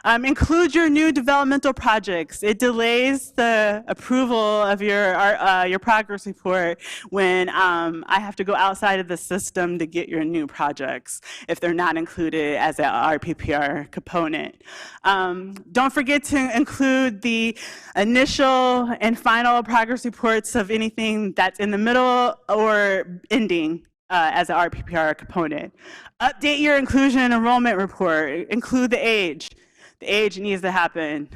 Include your new developmental projects. It delays the approval of your progress report when I have to go outside of the system to get your new projects if they're not included as an RPPR component. Don't forget to include the initial and final progress reports of anything that's in the middle or ending as an RPPR component. Update your inclusion and enrollment report. Include the age. The age needs to happen.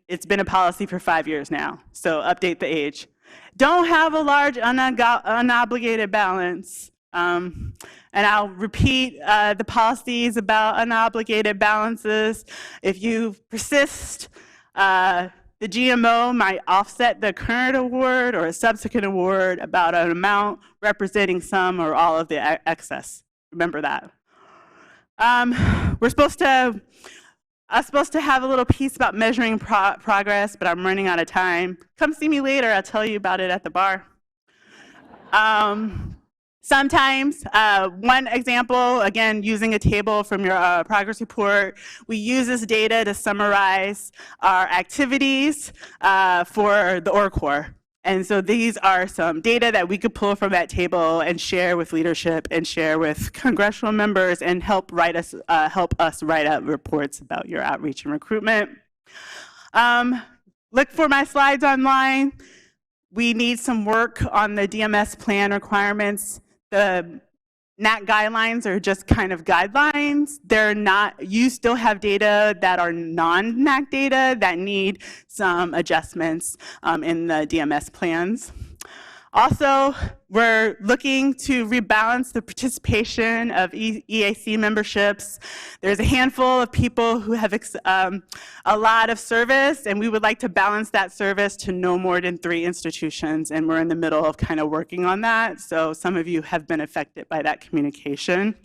It's been a policy for 5 years now, so update the age. Don't have a large unobligated balance. And I'll repeat the policies about unobligated balances. If you persist, the GMO might offset the current award or a subsequent award about an amount representing some or all of the excess. Remember that. I'm supposed to have a little piece about measuring progress, but I'm running out of time. Come see me later. I'll tell you about it at the bar. Sometimes, one example, again, using a table from your progress report, we use this data to summarize our activities for the ORCOR. And so these are some data that we could pull from that table and share with leadership and share with congressional members and help us write up reports about your outreach and recruitment. Look for my slides online. We need some work on the DMS plan requirements. The NAC guidelines are just kind of guidelines. They're not, you still have data that are non-NAC data that need some adjustments in the DMS plans. Also, we're looking to rebalance the participation of EAC memberships. There's a handful of people who have a lot of service, and we would like to balance that service to no more than 3 institutions, and we're in the middle of kind of working on that. So some of you have been affected by that communication.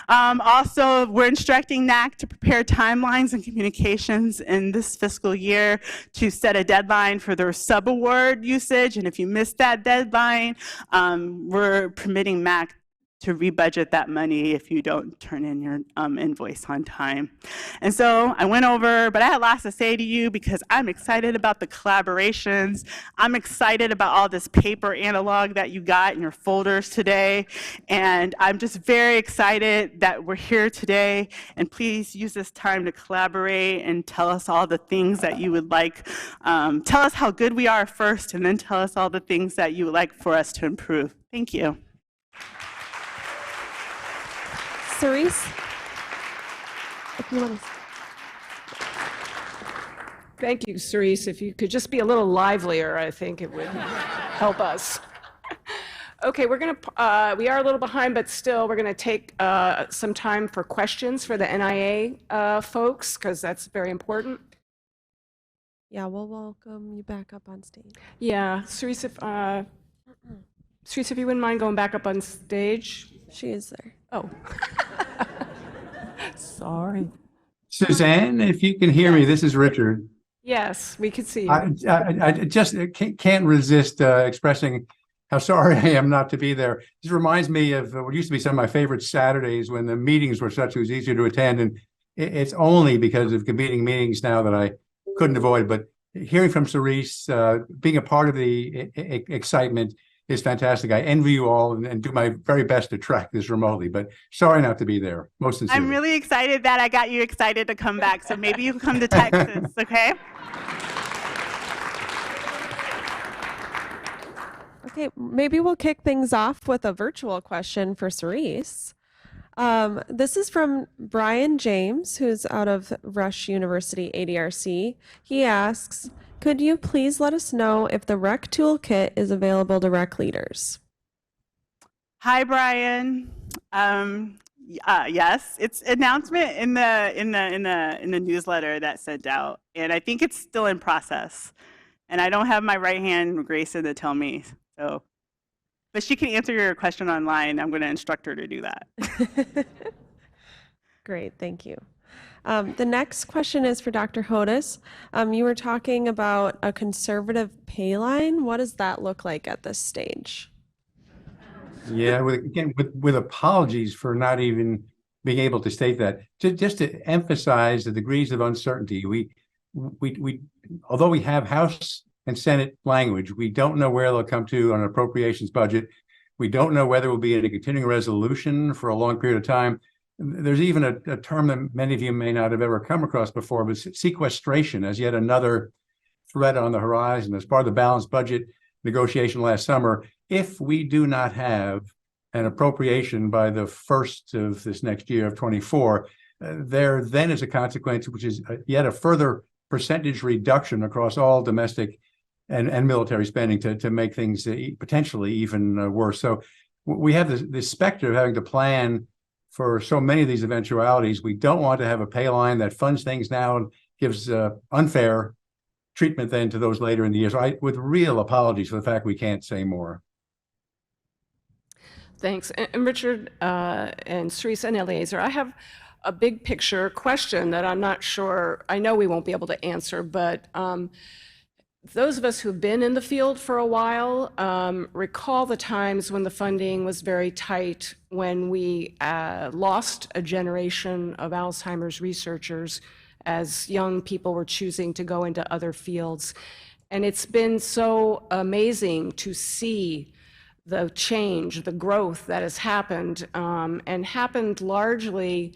Also, we're instructing NAC to prepare timelines and communications in this fiscal year to set a deadline for their subaward usage. And if you miss that deadline, we're permitting MAC to rebudget that money if you don't turn in your invoice on time. And so I went over, but I had lots to say to you because I'm excited about the collaborations. I'm excited about all this paper analog that you got in your folders today. And I'm just very excited that we're here today. And please use this time to collaborate and tell us all the things that you would like. Tell us how good we are first, and then tell us all the things that you would like for us to improve. Thank you. Cerise, if you want to. Thank you, Cerise. If you could just be a little livelier, I think it would help us. Okay, we are a little behind, but still, we're gonna take some time for questions for the NIA folks, because that's very important. Yeah, we'll welcome you back up on stage. Yeah, Cerise, if you wouldn't mind going back up on stage. She is there. Oh. Sorry. Suzanne, if you can hear me, this is Richard. Yes, we could see you. I just can't resist expressing how sorry I am not to be there. This reminds me of what used to be some of my favorite Saturdays when the meetings were such it was easier to attend. And it's only because of competing meetings now that I couldn't avoid. But hearing from Cerise, being a part of the excitement is fantastic. I envy you all and do my very best to track this remotely, but sorry not to be there. Most sincerely. I'm really excited that I got you excited to come back. So maybe you can come to Texas, okay? Okay, maybe we'll kick things off with a virtual question for Cerise. This is from Brian James, who's out of Rush University ADRC. He asks, could you please let us know if the rec toolkit is available to rec leaders? Hi, Brian. Yes, it's an announcement in the newsletter that's sent out, and I think it's still in process. And I don't have my right hand Grayson to tell me, so. But she can answer your question online. I'm going to instruct her to do that. Great, thank you. The next question is for Dr. Hodes. You were talking about a conservative pay line. What does that look like at this stage? Yeah, with apologies for not even being able to state that. Just to emphasize the degrees of uncertainty, we although we have House and Senate language, we don't know where they'll come to on an appropriations budget. We don't know whether we'll be in a continuing resolution for a long period of time. There's even a term that many of you may not have ever come across before, but sequestration as yet another threat on the horizon as part of the balanced budget negotiation last summer. If we do not have an appropriation by the first of this next year of 24, there then is a consequence, which is yet a further percentage reduction across all domestic and military spending to make things potentially even worse. So we have this specter of having to plan for so many of these eventualities. We don't want to have a pay line that funds things now and gives unfair treatment then to those later in the year. So with real apologies for the fact we can't say more. Thanks. And Richard and Cerise and Eliezer, I have a big picture question that I'm not sure, I know we won't be able to answer, but those of us who've been in the field for a while recall the times when the funding was very tight, when we lost a generation of Alzheimer's researchers as young people were choosing to go into other fields. And it's been so amazing to see the change, the growth that has happened, and happened largely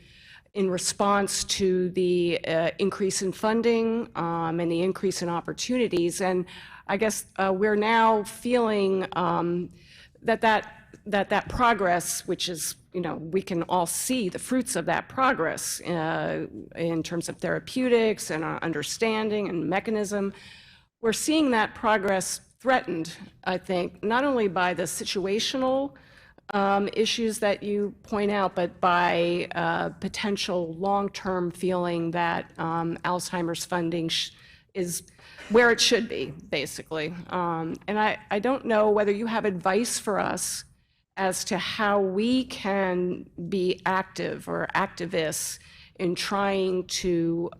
in response to the increase in funding and the increase in opportunities. And I guess we're now feeling that progress, which is, we can all see the fruits of that progress in terms of therapeutics and understanding and mechanism. We're seeing that progress threatened, I think, not only by the situational issues that you point out, but by potential long-term feeling that Alzheimer's funding is where it should be, basically. And I don't know whether you have advice for us as to how we can be active or activists in trying to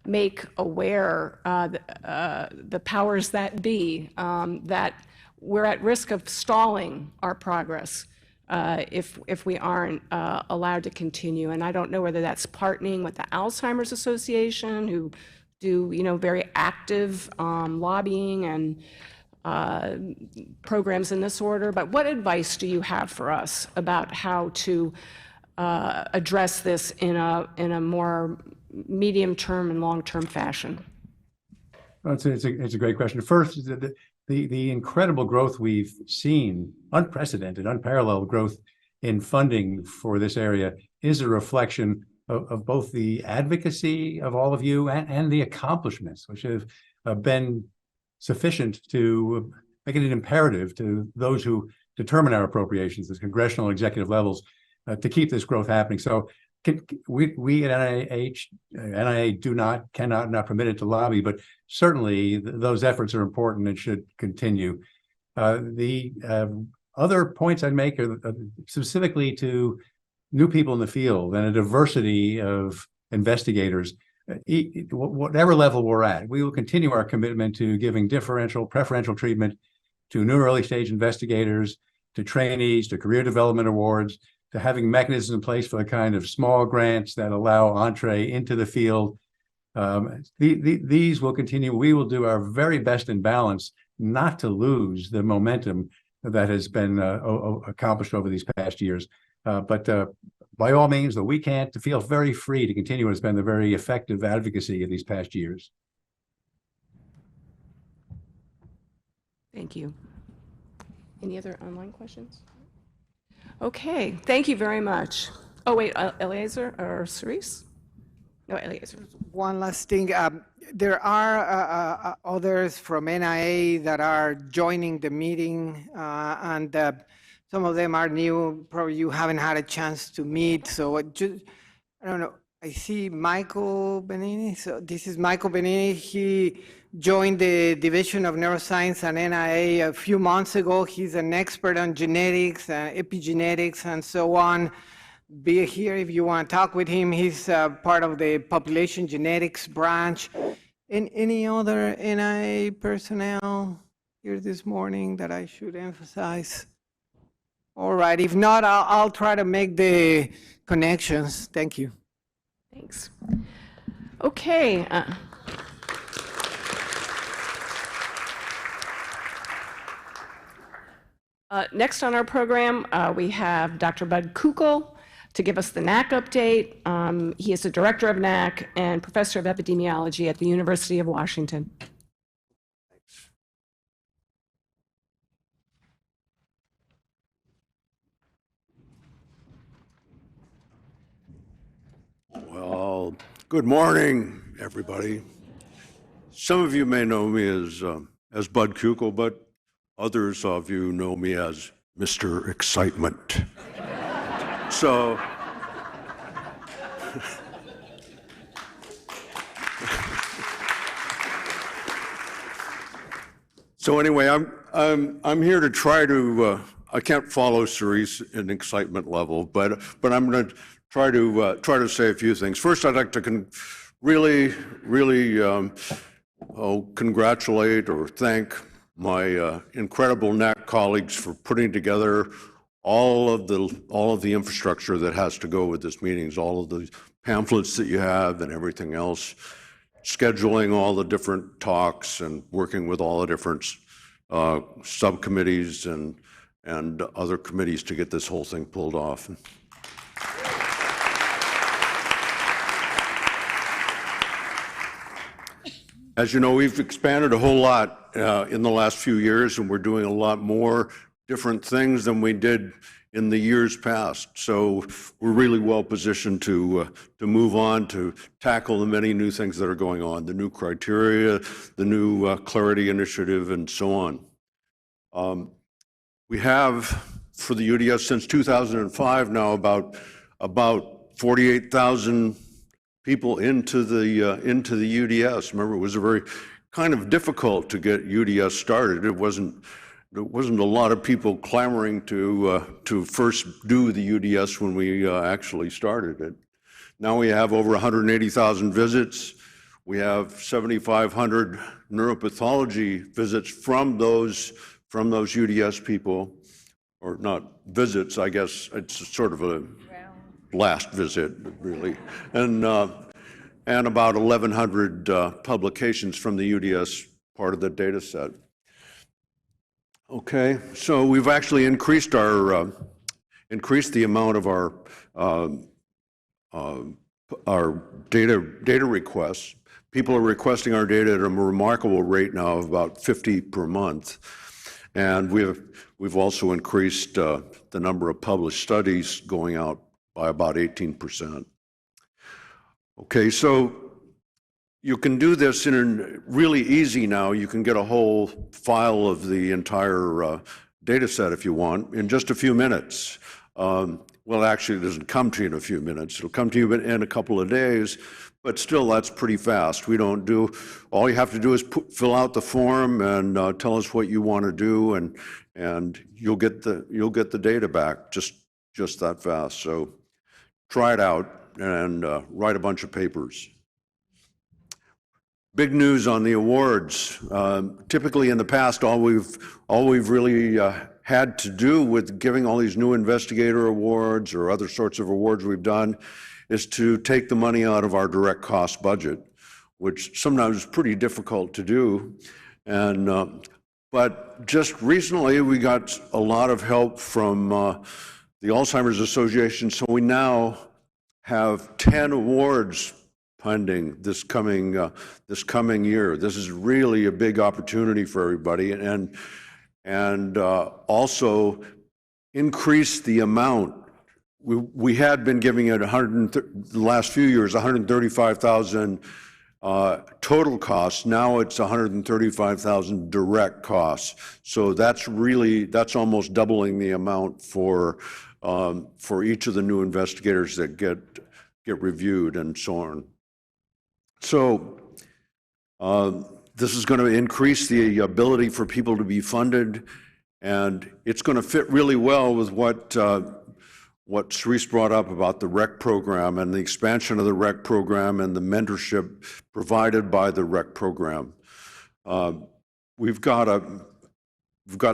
make aware the powers that be that we're at risk of stalling our progress if we aren't allowed to continue. And I don't know whether that's partnering with the Alzheimer's Association, who do very active lobbying and programs in this order. But what advice do you have for us about how to address this in a more medium-term and long-term fashion? Well, it's a great question. First, the incredible growth we've seen, unprecedented, unparalleled growth in funding for this area, is a reflection of both the advocacy of all of you and the accomplishments, which have been sufficient to make it an imperative to those who determine our appropriations, the congressional and executive levels, to keep this growth happening. So we at NIA cannot, not permitted to lobby, but certainly those efforts are important and should continue. The other points I'd make are specifically to new people in the field and a diversity of investigators. Whatever level we're at, we will continue our commitment to giving preferential treatment to new early stage investigators, to trainees, to career development awards, to having mechanisms in place for the kind of small grants that allow entree into the field. These will continue. We will do our very best in balance not to lose the momentum that has been accomplished over these past years. But by all means, though, we can't, to feel very free to continue what has been the very effective advocacy of these past years. Thank you. Any other online questions? Okay, thank you very much. Oh, wait, Eleazar or Cerise? No, Eleazar. One last thing. There are others from NIA that are joining the meeting, and some of them are new. Probably you haven't had a chance to meet. So I don't know. I see Michael Benini. So this is Michael Benini. He joined the Division of Neuroscience at NIA a few months ago. He's an expert on genetics, epigenetics, and so on. Be here if you want to talk with him. He's part of the population genetics branch. And any other NIA personnel here this morning that I should emphasize? All right. If not, I'll try to make the connections. Thank you. Thanks. Okay. Next on our program, we have Dr. Bud Kuchel to give us the NAC update. He is the director of NAC and professor of epidemiology at the University of Washington. Well, good morning, everybody. Some of you may know me as Bud Kuchel, but others of you know me as Mr. Excitement. So, anyway, I'm here to try to. I can't follow Cerise in excitement level, but I'm going to try to say a few things. First, I'd like to really congratulate or thank my incredible NAC colleagues for putting together all of the infrastructure that has to go with this meetings, all of the pamphlets that you have and everything else. scheduling all the different talks and working with all the different subcommittees and other committees to get this whole thing pulled off. As you know, we've expanded a whole lot in the last few years, and we're doing a lot more different things than we did in the years past. So we're really well positioned to move on to tackle the many new things that are going on, the new criteria, the new Clarity Initiative, and so on. We have, for the UDS since 2005 now, about 48,000 people into the UDS. Remember, it was a very kind of difficult to get UDS started. There wasn't a lot of people clamoring to first do the UDS when we actually started it. Now we have over 180,000 visits. We have 7,500 neuropathology visits from those UDS people, or not visits, I guess it's sort of a last visit, really, and about 1,100 publications from the UDS part of the data set. Okay, so we've actually increased the amount of our data requests. People are requesting our data at a remarkable rate now of about 50 per month, and we've also increased the number of published studies going out by about 18%. Okay, so you can do this really easy now. You can get a whole file of the entire data set if you want in just a few minutes. Well, actually, it doesn't come to you in a few minutes. It'll come to you in a couple of days, but still, that's pretty fast. All you have to do is fill out the form and tell us what you want to do, and you'll get the data back just that fast. So try it out and write a bunch of papers. Big news on the awards. Typically in the past, all we've really had to do with giving all these new investigator awards or other sorts of awards we've done is to take the money out of our direct cost budget, which sometimes is pretty difficult to do. But just recently, we got a lot of help from the Alzheimer's Association, so we now have 10 awards pending this coming year. This is really a big opportunity for everybody, and also increase the amount. We had been giving it the last few years 135,000 total costs. Now it's 135,000 direct costs. So that's almost doubling the amount for each of the new investigators that get reviewed and so on. So this is going to increase the ability for people to be funded, and it's going to fit really well with what Cerise brought up about the REC program and the expansion of the REC program and the mentorship provided by the REC program. We've got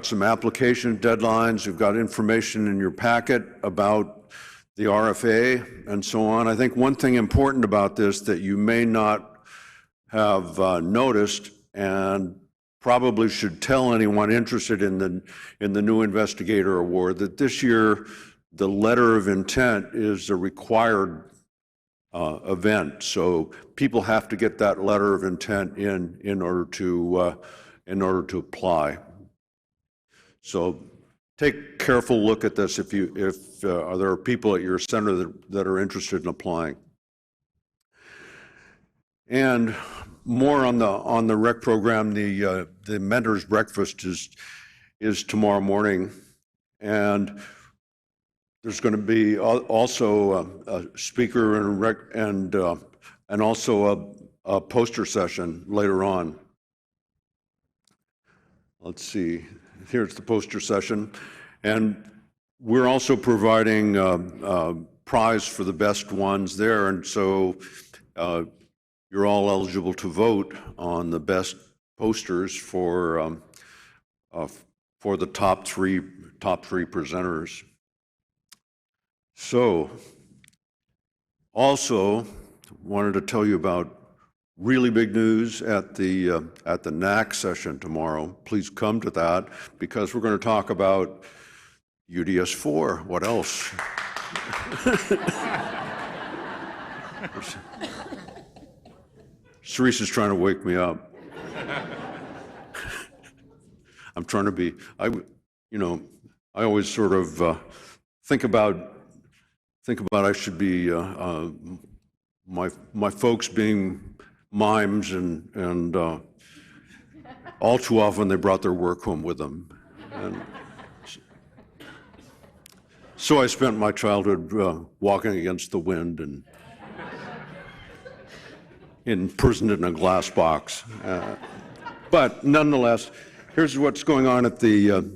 some application deadlines. We've got information in your packet about the RFA and so on. I think one thing important about this that you may not have noticed, and probably should tell anyone interested in the new investigator award, that this year the letter of intent is a required event. So people have to get that letter of intent in order to apply. So take a careful look at this if there are people at your center that are interested in applying. And more on the REC program, the mentors breakfast is tomorrow morning, and there's going to be also a speaker and also a poster session later on. Let's see. Here's the poster session, and we're also providing a prize for the best ones there, and so you're all eligible to vote on the best posters for the top three presenters. So, also wanted to tell you about really big news at the NAC session tomorrow. Please come to that because we're going to talk about UDS4. What else? Cerise is trying to wake me up. I'm trying to be, I always sort of think about I should be my folks being mimes and all too often they brought their work home with them. And so I spent my childhood walking against the wind and imprisoned in a glass box. But nonetheless, here's what's going on at the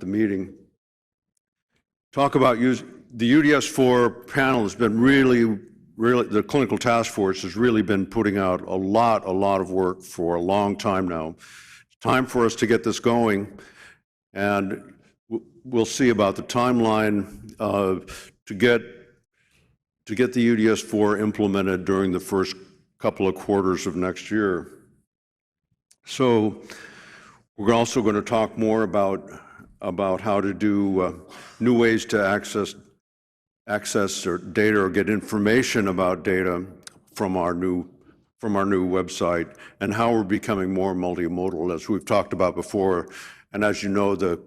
meeting. Talk about the UDS4 panel has been really, the clinical task force has really been putting out a lot of work for a long time now. It's time for us to get this going, and we'll see about the timeline to get the UDS4 implemented during the first couple of quarters of next year. So we're also going to talk more about how to do new ways to access or data or get information about data from our new website, and how we're becoming more multimodal, as we've talked about before. And as you know, the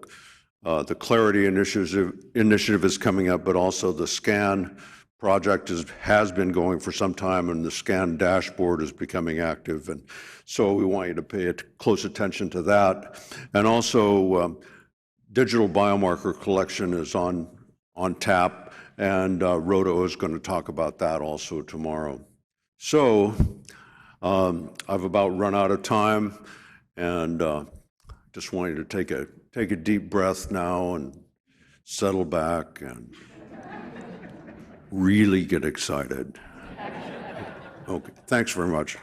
Clarity initiative is coming up, but also the SCAN project has been going for some time, and the SCAN dashboard is becoming active. And so we want you to pay close attention to that. And also, digital biomarker collection is on tap, and Roto is going to talk about that also tomorrow. So I've about run out of time, and just want you to take a deep breath now and settle back and really get excited. Okay, thanks very much.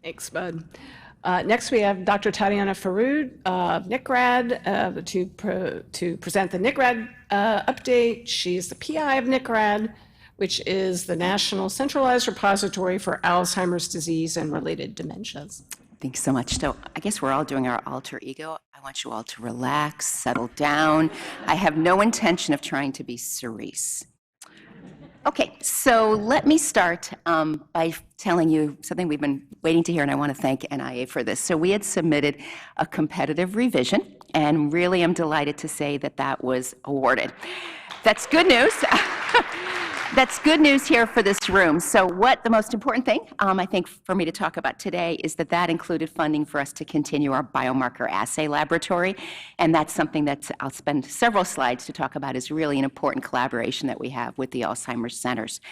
Thanks, Bud. Next, we have Dr. Tatiana Faroud of NCRAD to present the NCRAD update. She's the PI of NCRAD, which is the National Centralized Repository for Alzheimer's disease and related dementias. Thanks so much. So I guess we're all doing our alter ego. I want you all to relax, settle down. I have no intention of trying to be Cerise. Okay, so let me start by telling you something we've been waiting to hear, and I want to thank NIA for this. So we had submitted a competitive revision, and really I'm delighted to say that that was awarded. That's good news. That's good news here for this room. So what the most important thing, I think, for me to talk about today is that included funding for us to continue our biomarker assay laboratory. And that's something that I'll spend several slides to talk about, is really an important collaboration that we have with the Alzheimer's centers.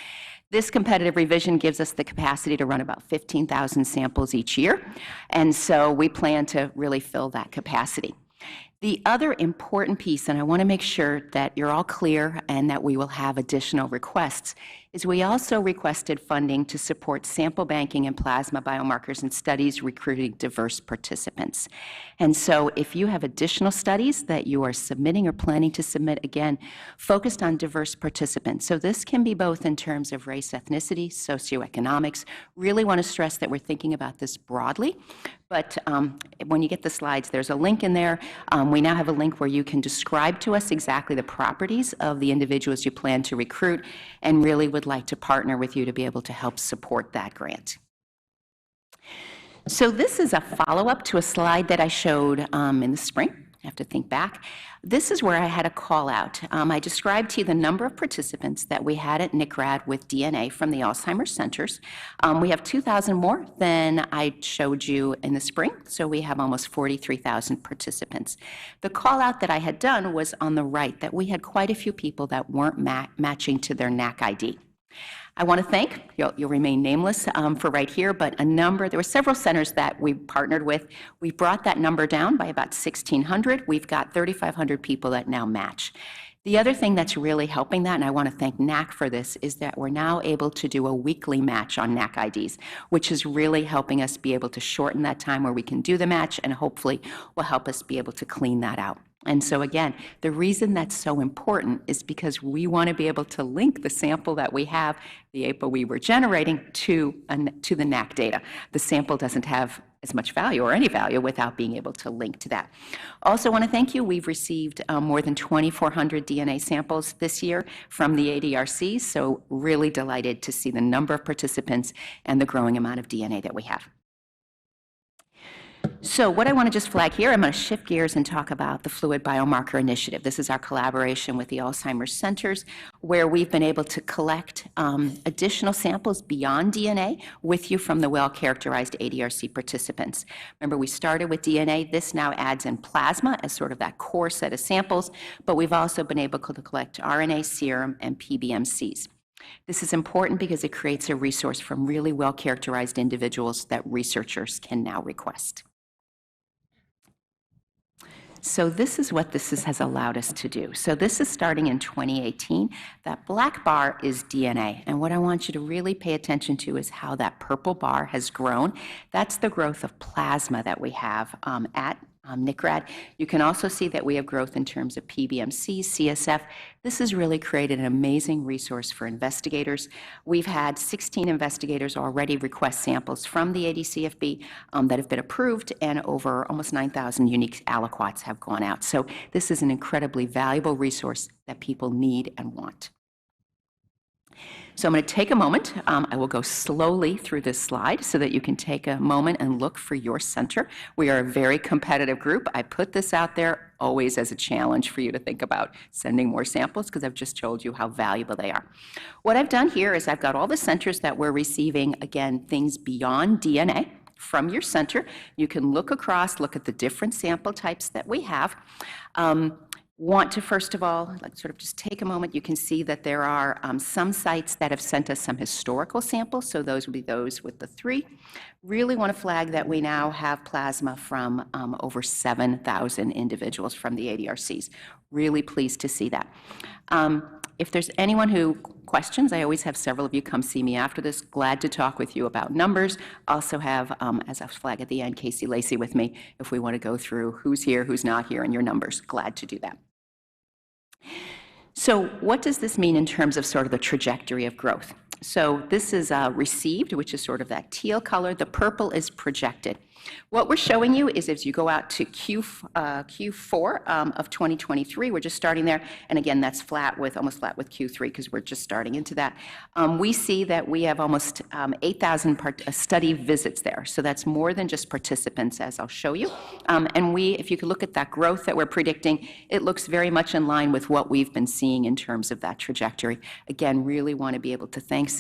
This competitive revision gives us the capacity to run about 15,000 samples each year. And so we plan to really fill that capacity. The other important piece, and I want to make sure that you're all clear and that we will have additional requests, is we also requested funding to support sample banking and plasma biomarkers and studies recruiting diverse participants. And so if you have additional studies that you are submitting or planning to submit, again, focused on diverse participants. So this can be both in terms of race, ethnicity, socioeconomics. Really want to stress that we're thinking about this broadly. But when you get the slides, there's a link in there. We now have a link where you can describe to us exactly the properties of the individuals you plan to recruit, and really would like to partner with you to be able to help support that grant. So this is a follow-up to a slide that I showed in the spring. I have to think back. This is where I had a call out. I described to you the number of participants that we had at NCRAD with DNA from the Alzheimer's centers. We have 2,000 more than I showed you in the spring, so we have almost 43,000 participants. The call out that I had done was on the right, that we had quite a few people that weren't matching to their NAC ID. I want to thank, you'll remain nameless for right here, but there were several centers that we partnered with. We brought that number down by about 1,600. We've got 3,500 people that now match. The other thing that's really helping that, and I want to thank NAC for this, is that we're now able to do a weekly match on NAC IDs, which is really helping us be able to shorten that time where we can do the match, and hopefully will help us be able to clean that out. And so again, the reason that's so important is because we want to be able to link the sample that we have, the APA we were generating, to the NAC data. The sample doesn't have as much value or any value without being able to link to that. Also want to thank you. We've received more than 2,400 DNA samples this year from the ADRC, so really delighted to see the number of participants and the growing amount of DNA that we have. So what I want to just flag here, I'm going to shift gears and talk about the Fluid Biomarker Initiative. This is our collaboration with the Alzheimer's Centers, where we've been able to collect additional samples beyond DNA with you from the well-characterized ADRC participants. Remember, we started with DNA. This now adds in plasma as sort of that core set of samples, but we've also been able to collect RNA, serum, and PBMCs. This is important because it creates a resource from really well-characterized individuals that researchers can now request. So this is what this has allowed us to do. So this is starting in 2018. That black bar is DNA. And what I want you to really pay attention to is how that purple bar has grown. That's the growth of plasma that we have at NCRAD. You can also see that we have growth in terms of PBMC, CSF. This has really created an amazing resource for investigators. We've had 16 investigators already request samples from the ADCFB that have been approved, and over almost 9,000 unique aliquots have gone out. So this is an incredibly valuable resource that people need and want. So I'm going to take a moment. I will go slowly through this slide so that you can take a moment and look for your center. We are a very competitive group. I put this out there always as a challenge for you to think about sending more samples, because I've just told you how valuable they are. What I've done here is I've got all the centers that we're receiving, again, things beyond DNA from your center. You can look across, look at the different sample types that we have. Want to, first of all, let's sort of just take a moment. You can see that there are some sites that have sent us some historical samples, so those would be those with the 3. Really want to flag that we now have plasma from over 7,000 individuals from the ADRCs. Really pleased to see that. If there's anyone who questions, I always have several of you come see me after this. Glad to talk with you about numbers. Also have, as I flag at the end, Casey Lacey with me if we want to go through who's here, who's not here, and your numbers. Glad to do that. So what does this mean in terms of sort of the trajectory of growth? So this is received, which is sort of that teal color. The purple is projected. What we're showing you is as you go out to Q4 of 2023, we're just starting there, and again, that's flat with, almost flat with Q3 because we're just starting into that. We see that we have almost 8,000 study visits there, so that's more than just participants, as I'll show you. And if you could look at that growth that we're predicting, it looks very much in line with what we've been seeing in terms of that trajectory. Again, really want to be able to thank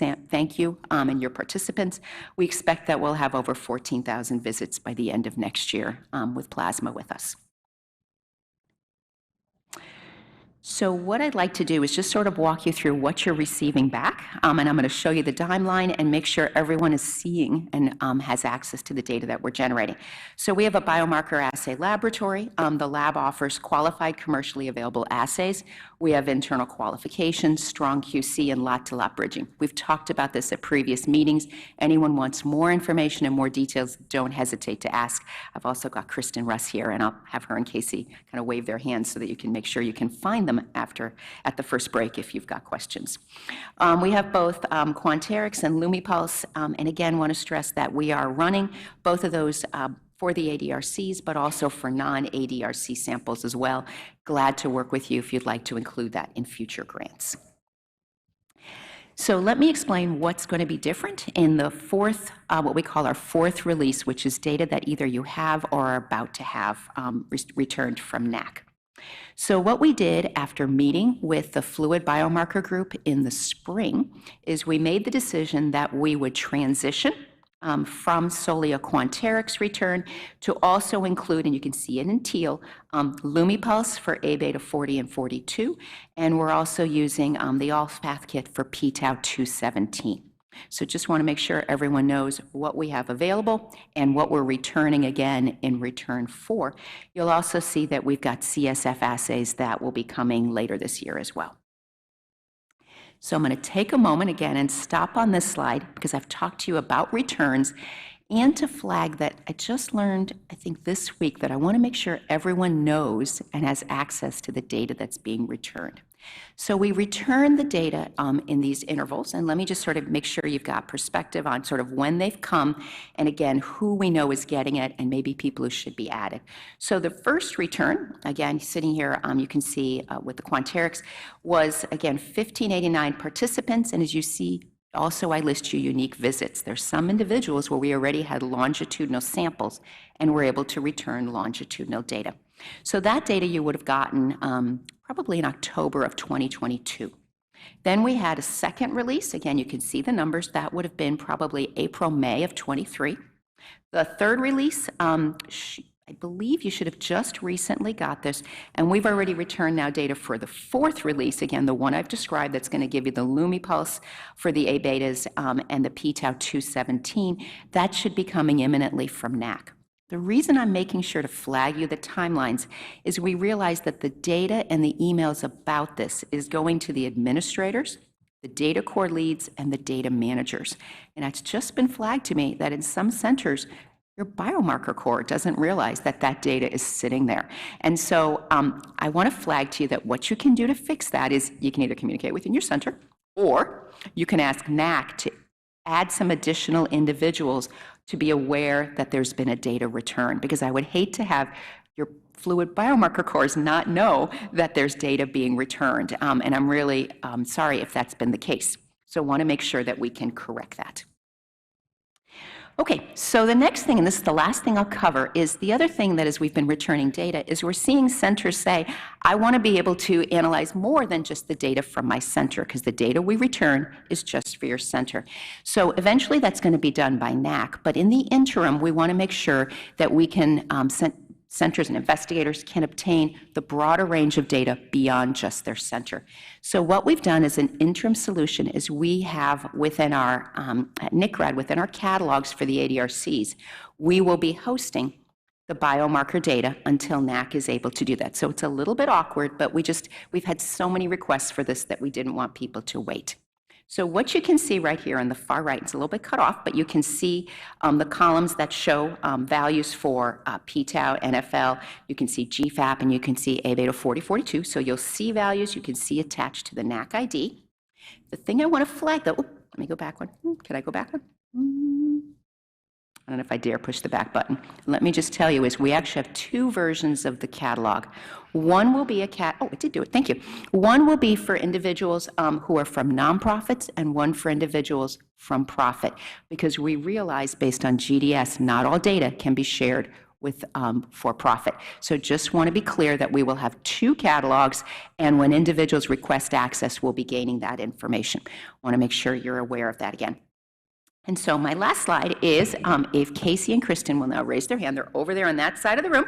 you and your participants. We expect that we'll have over 14,000 visits by the end of next year with plasma with us. So what I'd like to do is just sort of walk you through what you're receiving back, and I'm going to show you the timeline and make sure everyone is seeing and has access to the data that we're generating. So we have a biomarker assay laboratory. The lab offers qualified commercially available assays. We have internal qualifications, strong QC, and lot-to-lot bridging. We've talked about this at previous meetings. Anyone wants more information and more details, don't hesitate to ask. I've also got Kristen Russ here, and I'll have her and Casey kind of wave their hands so that you can make sure you can find them at the first break if you've got questions. We have both Quanterix and Lumipulse, and again, want to stress that we are running both of those for the ADRCs, but also for non-ADRC samples as well. Glad to work with you if you'd like to include that in future grants. So let me explain what's going to be different in the fourth, what we call our fourth release, which is data that either you have or are about to have returned from NAC. So what we did after meeting with the fluid biomarker group in the spring is we made the decision that we would transition from solely a Quanterix return to also include, and you can see it in teal, Lumipulse for A-beta 40 and 42, and we're also using the ALFPath kit for p-tau 217. So just want to make sure everyone knows what we have available and what we're returning again in return for. You'll also see that we've got CSF assays that will be coming later this year as well. So I'm going to take a moment again and stop on this slide because I've talked to you about returns. and to flag that I just learned, I think this week, that I want to make sure everyone knows and has access to the data that's being returned. So we return the data in these intervals, and let me just sort of make sure you've got perspective on sort of when they've come, and again, who we know is getting it, and maybe people who should be added. So the first return, again, sitting here, you can see with the Quanterix, was, again, 1,589 participants, and as you see, also, I list you unique visits. There's some individuals where we already had longitudinal samples and were able to return longitudinal data. So that data you would have gotten probably in October of 2022. Then we had a second release. Again, you can see the numbers. That would have been probably April, May of 23. The third release, I believe you should have just recently got this, and we've already returned now data for the fourth release, again, the one I've described that's going to give you the LumiPulse for the A-betas and the p-tau 217. That should be coming imminently from NAC. The reason I'm making sure to flag you the timelines is we realize that the data and the emails about this is going to the administrators, the data core leads, and the data managers. And it's just been flagged to me that in some centers, your biomarker core doesn't realize that that data is sitting there. And so I want to flag to you that what you can do to fix that is you can either communicate within your center, or you can ask NAC to add some additional individuals to be aware that there's been a data return, because I would hate to have your fluid biomarker cores not know that there's data being returned. And I'm really sorry if that's been the case. So I want to make sure that we can correct that. Okay, so the next thing, and this is the last thing I'll cover, is the other thing that as we've been returning data is we're seeing centers say, I want to be able to analyze more than just the data from my center, because the data we return is just for your center. So eventually that's going to be done by NAC, but in the interim, we want to make sure that we can centers and investigators can obtain the broader range of data beyond just their center. So what we've done as an interim solution is we have within our, at NCRAD, within our catalogs for the ADRCs, we will be hosting the biomarker data until NAC is able to do that. So it's a little bit awkward, but we've had so many requests for this that we didn't want people to wait. So what you can see right here on the far right, it's a little bit cut off, but you can see the columns that show values for p-tau, NFL, you can see GFAP, and you can see A-beta 4042. So you'll see values you can see attached to the NAC ID. The thing I want to flag, though, let me go back one. Can I go back one? I don't know if I dare push the back button. Let me just tell you is we actually have two versions of the catalog. One will be oh, it did do it, thank you. One will be for individuals who are from nonprofits, and one for individuals from profit, because we realize based on GDS, not all data can be shared with for-profit. So just want to be clear that we will have two catalogs, and when individuals request access, we'll be gaining that information. Want to make sure you're aware of that again. And so my last slide is if Casey and Kristen will now raise their hand. They're over there on that side of the room.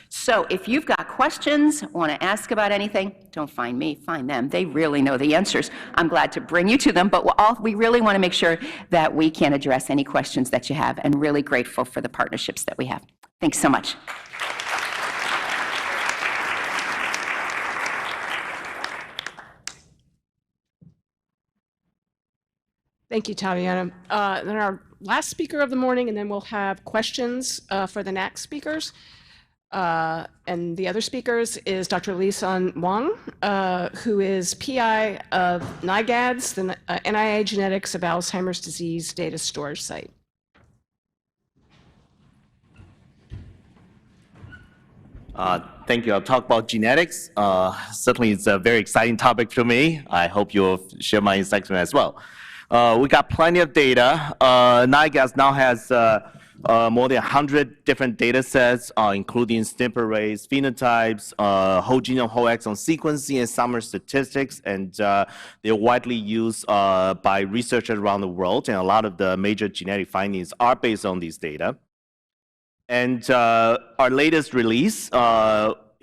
So if you've got questions, want to ask about anything, don't find me, find them. They really know the answers. I'm glad to bring you to them, but we really want to make sure that we can address any questions that you have, and really grateful for the partnerships that we have. Thanks so much. Thank you, Taviana. Then our last speaker of the morning, and then we'll have questions for the next speakers. And the other speakers is Dr. Lisan Wang, who is PI of NIGADS, the NIA Genetics of Alzheimer's Disease Data Storage Site. Thank you. I'll talk about genetics. Certainly, it's a very exciting topic to me. I hope you'll share my excitement as well. We got plenty of data. NIGADS now has more than 100 different data sets, including SNP arrays, phenotypes, whole genome, whole exome sequencing, and summary statistics. And they're widely used by researchers around the world. And a lot of the major genetic findings are based on these data. And our latest release,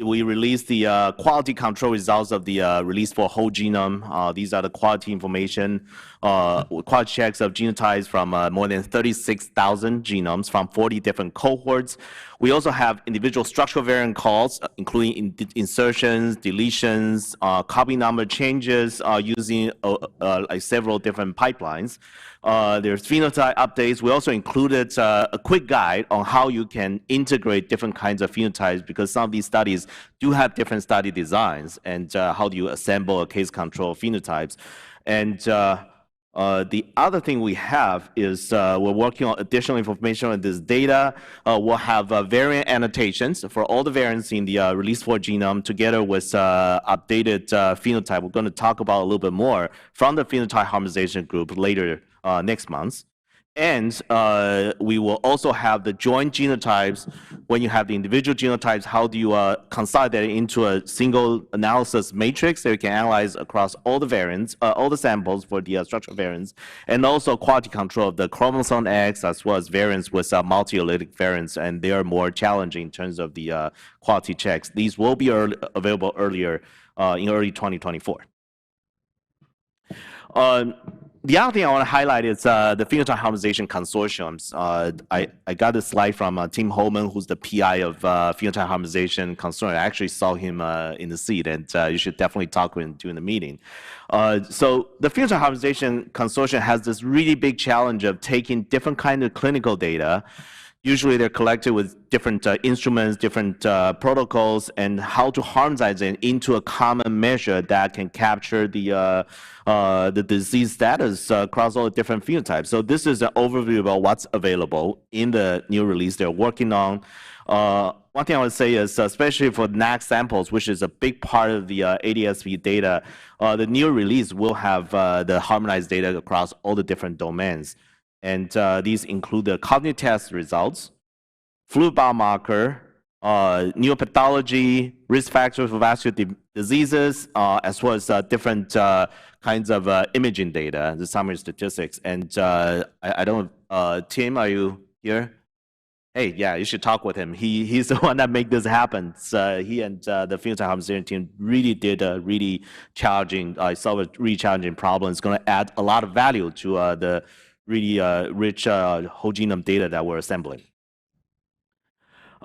we released the quality control results of the release for whole genome. These are the quality information quality checks of genotypes from more than 36,000 genomes from 40 different cohorts. We also have individual structural variant calls, including insertions, deletions, copy number changes using like several different pipelines. There's phenotype updates. We also included a quick guide on how you can integrate different kinds of phenotypes, because some of these studies do have different study designs, and how do you assemble a case control phenotypes. And the other thing we have is we're working on additional information on this data. We'll have variant annotations for all the variants in the release 4 genome, together with updated phenotype. We're going to talk about a little bit more from the phenotype harmonization group later next month. And we will also have the joint genotypes. When you have the individual genotypes, how do you consolidate it into a single analysis matrix that you can analyze across all the variants, all the samples for the structural variants, and also quality control of the chromosome X, as well as variants with multi-allelic variants, and they are more challenging in terms of the quality checks. These will be available earlier in early 2024. The other thing I want to highlight is the phenotype harmonization consortiums. I got this slide from Tim Holman, who's the PI of phenotype harmonization consortium. I actually saw him in the seat, and you should definitely talk with him during the meeting. So the phenotype harmonization consortium has this really big challenge of taking different kind of clinical data. Usually they're collected with different instruments, different protocols, and how to harmonize it into a common measure that can capture the disease status across all the different phenotypes. So this is an overview about what's available in the new release they're working on. One thing I would say is, especially for NAC samples, which is a big part of the ADSP data, the new release will have the harmonized data across all the different domains. And these include the cognitive test results, fluid biomarker, neuropathology, risk factors for vascular diseases, as well as different kinds of imaging data, the summary statistics. And I don't, Tim, are you here? Hey, yeah, you should talk with him. He's the one that made this happen. So he and the phenotype harmonization team really did a really challenging, solve a really challenging problem. It's going to add a lot of value to the really rich whole genome data that we're assembling.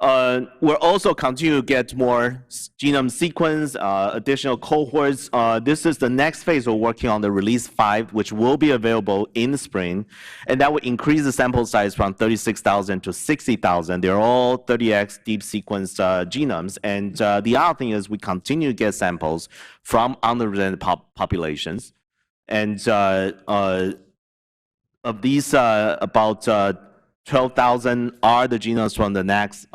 We're also continue to get more genome sequence, additional cohorts. This is the next phase. We're working on the release 5, which will be available in the spring, and that will increase the sample size from 36,000 to 60,000. They're all 30x deep sequence genomes. And the other thing is we continue to get samples from underrepresented populations. And of these, about 12,000 are the genomes from the NACs,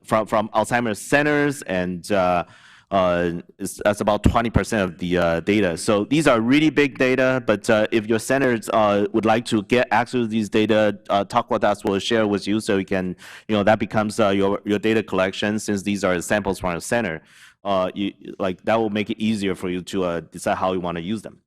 from Alzheimer's centers, and that's about 20% of the data. So these are really big data, but if your centers would like to get access to these data, talk with us, we'll share with you, so you can, that becomes your data collection. Since these are samples from a center, that will make it easier for you to decide how you want to use them.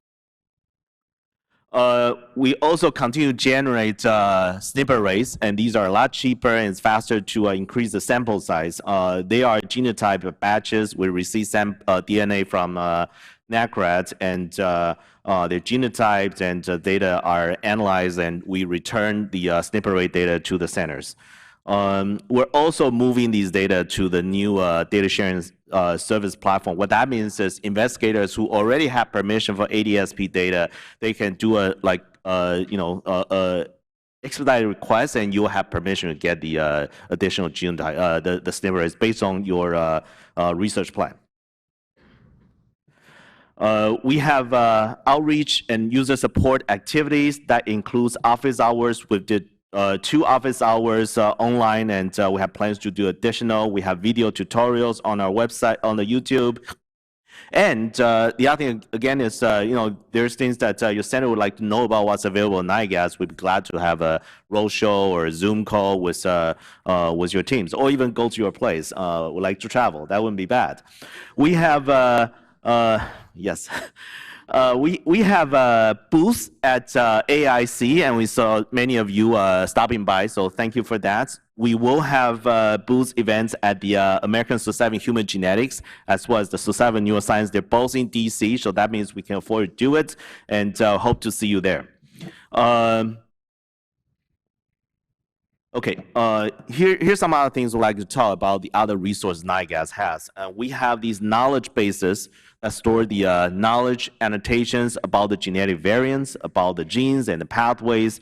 We also continue to generate SNP arrays, and these are a lot cheaper and it's faster to increase the sample size. They are genotype batches. We receive DNA from NAC rats, and their genotypes and data are analyzed, and we return the SNP array data to the centers. We're also moving these data to the new data sharing service platform. What that means is investigators who already have permission for ADSP data, they can do expedited request, and you'll have permission to get the additional genotype, the SNP arrays based on your research plan. We have outreach and user support activities that includes office hours. We did 2 office hours online, and we have plans to do additional. We have video tutorials on our website, on the YouTube. And the other thing, again, is, there's things that your center would like to know about what's available in NIGAS. We'd be glad to have a roadshow or a Zoom call with your teams, or even go to your place. Would like to travel. That wouldn't be bad. We have, yes. We have booths at AIC, and we saw many of you stopping by, so thank you for that. We will have booth events at the American Society of Human Genetics as well as the Society of Neuroscience. They're both in DC, so that means we can afford to do it, and hope to see you there. Okay, here's some other things we'd like to talk about the other resources NIGAS has. We have these knowledge bases that store the knowledge annotations about the genetic variants, about the genes and the pathways,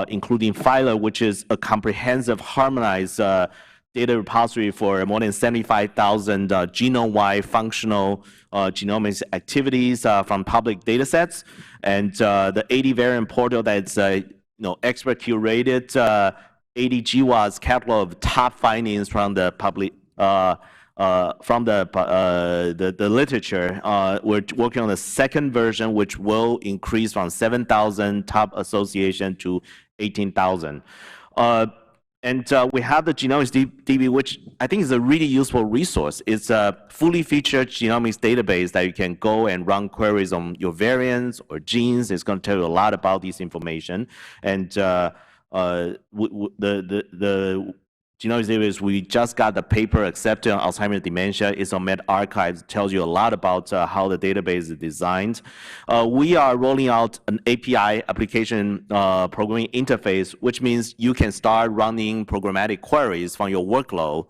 including Phyla, which is a comprehensive, harmonized data repository for more than 75,000 genome-wide functional genomics activities from public data sets, and the 80 variant portal that's expert curated 80 GWAS catalog of top findings from the public from the literature. We're working on the second version, which will increase from 7,000 top association to 18,000. And we have the Genomics DB, which I think is a really useful resource. It's a fully featured genomics database that you can go and run queries on your variants or genes. It's going to tell you a lot about this information. And the genomics database, we just got the paper accepted on Alzheimer's dementia. It's on medRxiv. It tells you a lot about how the database is designed. We are rolling out an API, application programming interface, which means you can start running programmatic queries from your workflow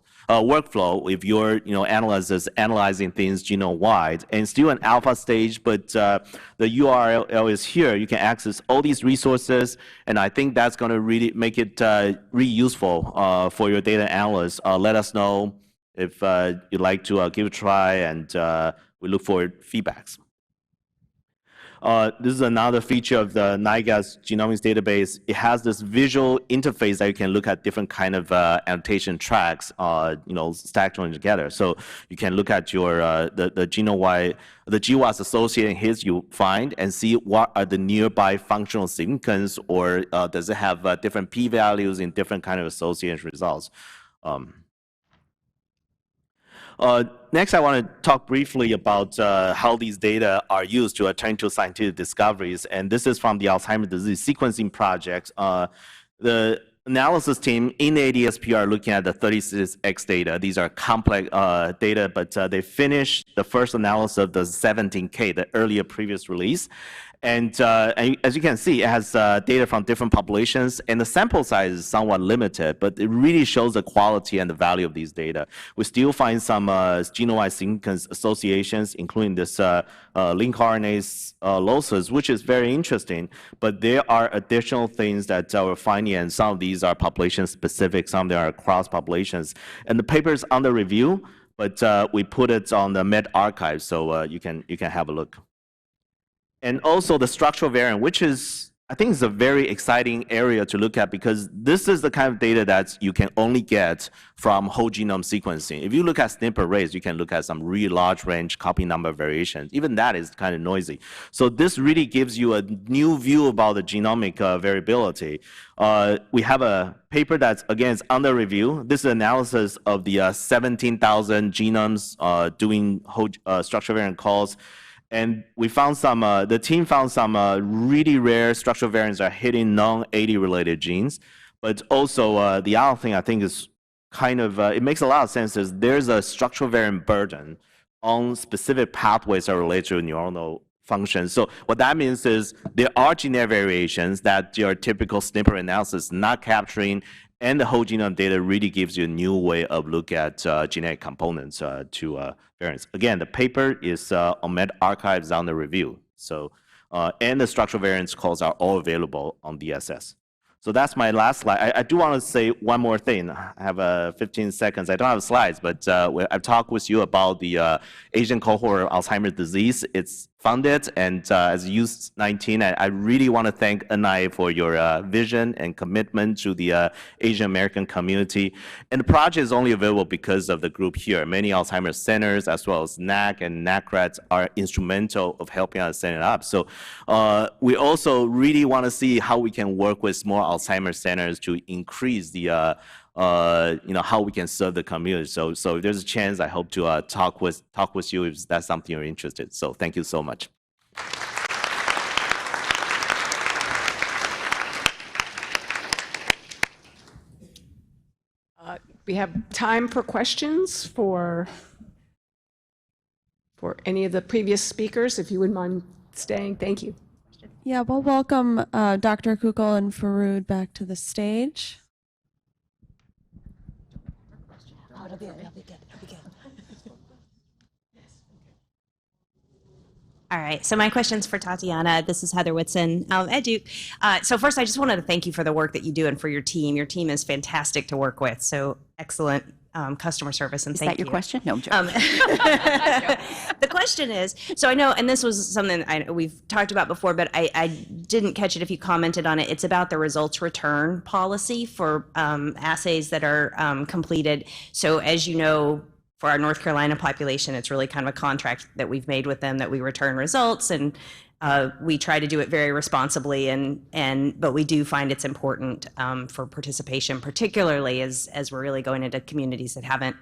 if your analyst is analyzing things genome-wide, and still an alpha stage, but the URL is here. You can access all these resources, and I think that's going to really make it really useful for your data analysts. Let us know if you'd like to give it a try, and we look forward to feedbacks. This is another feature of the NIGAS genomics database. It has this visual interface that you can look at different kind of annotation tracks, stacked on together. So you can look at your the genome-wide, the GWAS associated hits you find, and see what are the nearby functional significance, or does it have different p-values in different kind of association results. Next, I want to talk briefly about how these data are used to attain to scientific discoveries, and this is from the Alzheimer's disease sequencing project. The analysis team in ADSP are looking at the 36X data. These are complex data, but they finished the first analysis of the 17K, the earlier previous release. And as you can see, it has data from different populations, and the sample size is somewhat limited, but it really shows the quality and the value of these data. We still find some genome-wide significance associations, including this link RNase losses, which is very interesting, but there are additional things that we're finding, and some of these are population-specific, some of them are across populations. And the paper is under review, but we put it on the medRxiv, so you can have a look. And also the structural variant, which is, I think, is a very exciting area to look at, because this is the kind of data that you can only get from whole genome sequencing. If you look at SNP arrays, you can look at some really large range copy number variations. Even that is kind of noisy. So this really gives you a new view about the genomic variability. We have a paper that's, again, is under review. This is analysis of the 17,000 genomes doing whole structural variant calls. And we found some, the team found some really rare structural variants that are hitting non-AD related genes. But also the other thing I think is kind of, it makes a lot of sense, is there's a structural variant burden on specific pathways that are related to neuronal function. So what that means is there are genetic variations that your typical SNP analysis is not capturing, and the whole genome data really gives you a new way of looking at genetic components to variants. Again, the paper is on medRxiv under review. So, and the structural variants calls are all available on DSS. So that's my last slide. I do want to say one more thing. I have 15 seconds. I don't have slides, but I've talked with you about the Asian cohort of Alzheimer's disease. It's funded, and as U19, I really want to thank NIA for your vision and commitment to the Asian American community. And the project is only available because of the group here. Many Alzheimer's centers, as well as NAC and NACRAT, are instrumental of helping us set it up. So we also really want to see how we can work with more Alzheimer's centers to increase the how we can serve the community. So if there's a chance, I hope to talk with you if that's something you're interested in. So thank you so much. We have time for questions for any of the previous speakers, if you wouldn't mind staying. Thank you. Yeah, we'll welcome Dr. Kukul and Farood back to the stage. All right, so my question's for Tatiana. This is Heather Whitson at Duke. So first, I just wanted to thank you for the work that you do and for your team. Your team is fantastic to work with, so excellent customer service, and Is thank that your you. question? No, I'm joking. The question is, so I know, and this was something we've talked about before, but I didn't catch it if you commented on it. It's about the results return policy for assays that are completed. So as you know, for our North Carolina population, it's really kind of a contract that we've made with them that we return results, and we try to do it very responsibly, but we do find it's important for participation, particularly as we're really going into communities that haven't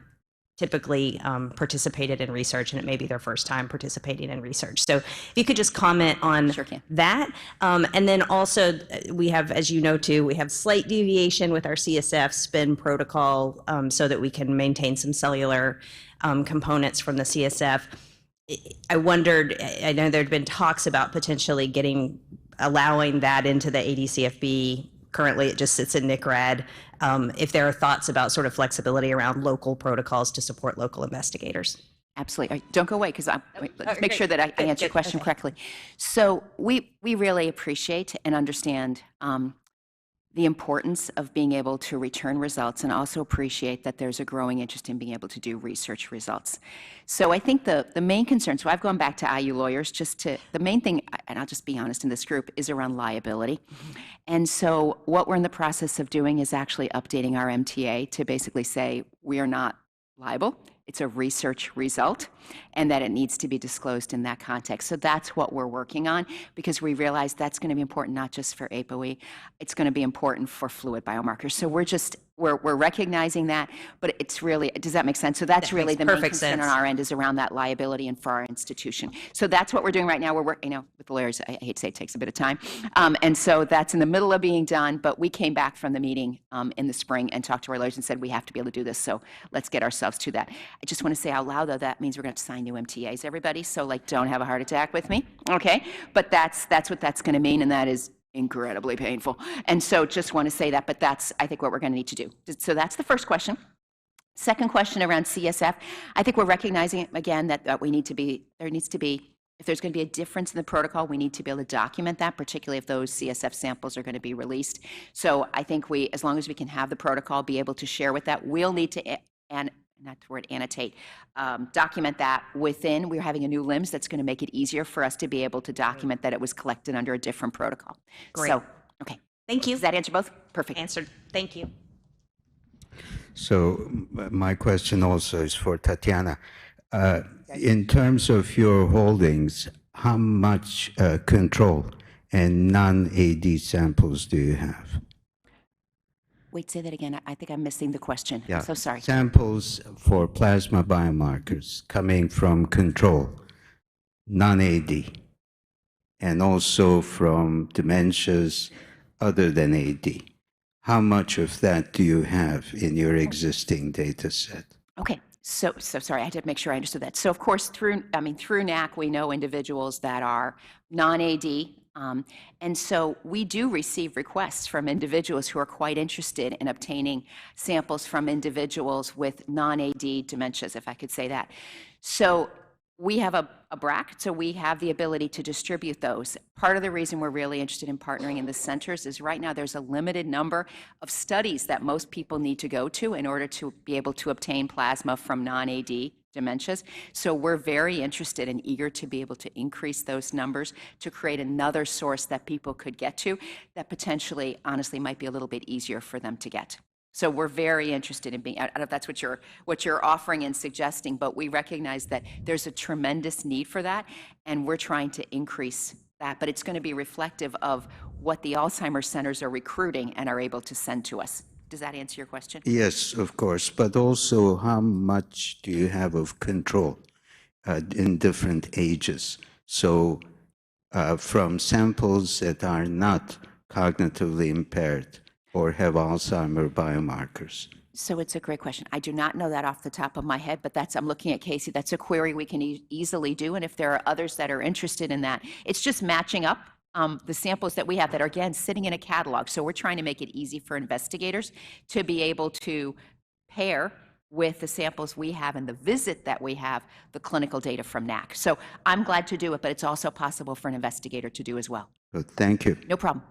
typically participated in research, and it may be their first time participating in research. So if you could just comment on Sure can. that. And then also we have, as you know too, we have slight deviation with our CSF spin protocol so that we can maintain some cellular components from the CSF. I wondered, I know there'd been talks about potentially allowing that into the ADCFB. Currently, it just sits in NCRAD. If there are thoughts about sort of flexibility around local protocols to support local investigators. Absolutely. Don't go away, because let's make sure that I Good, answer your good. question Okay. correctly. So we really appreciate and understand the importance of being able to return results, and also appreciate that there's a growing interest in being able to do research results. So I think the main concern, so I've gone back to IU lawyers the main thing, and I'll just be honest in this group, is around liability. And so what we're in the process of doing is actually updating our MTA to basically say we are not liable. It's a research result, and that it needs to be disclosed in that context. So that's what we're working on, because we realize that's going to be important not just for ApoE, it's going to be important for fluid biomarkers. So we're recognizing that, but it's really, does that make sense? So that's That really makes the main perfect concern sense. on our end, is around that liability and for our institution. So that's what we're doing right now. We're working, with the lawyers, I hate to say it takes a bit of time. And so that's in the middle of being done, but we came back from the meeting in the spring and talked to our lawyers and said, we have to be able to do this, so let's get ourselves to that. I just want to say out loud, though, that means we're going to have to sign new MTAs, everybody, so don't have a heart attack with me, okay? But that's what that's going to mean, and that is incredibly painful. And so just want to say that, but that's, I think, what we're going to need to do. So that's the first question. Second question around CSF, I think we're recognizing, again, that there needs to be, if there's going to be a difference in the protocol, we need to be able to document that, particularly if those CSF samples are going to be released. So I think as long as we can have the protocol, be able to share with that, we'll need to, and not the word annotate, document that within. We're having a new LIMS that's going to make it easier for us to be able to document that it was collected under a different protocol. Great. So, okay. Thank you. Does that answer both? Perfect. Answered. Thank you. So my question also is for Tatiana. In terms of your holdings, how much control and non-AD samples do you have? Wait, say that again. I think I'm missing the question. Yeah. I'm so sorry. Samples for plasma biomarkers coming from control, non-AD, and also from dementias other than AD. How much of that do you have in your existing data set? Okay, so sorry, I had to make sure I understood that. So of course, through NAC, we know individuals that are non-AD, and so we do receive requests from individuals who are quite interested in obtaining samples from individuals with non-AD dementias, if I could say that. So we have a BRAC, so we have the ability to distribute those. Part of the reason we're really interested in partnering in the centers is right now there's a limited number of studies that most people need to go to in order to be able to obtain plasma from non-AD dementias. So we're very interested and eager to be able to increase those numbers to create another source that people could get to that potentially, honestly, might be a little bit easier for them to get. So we're very interested in being, I don't know if that's what you're offering and suggesting, but we recognize that there's a tremendous need for that, and we're trying to increase that, but it's going to be reflective of what the Alzheimer's centers are recruiting and are able to send to us. Does that answer your question? Yes, of course, but also how much do you have of control in different ages? So from samples that are not cognitively impaired or have Alzheimer biomarkers. So it's a great question. I do not know that off the top of my head, but I'm looking at Casey. That's a query we can easily do. And if there are others that are interested in that, it's just matching up the samples that we have that are, again, sitting in a catalog. So we're trying to make it easy for investigators to be able to pair with the samples we have and the visit that we have, the clinical data from NAC. So I'm glad to do it, but it's also possible for an investigator to do as well. Good, thank you. No problem.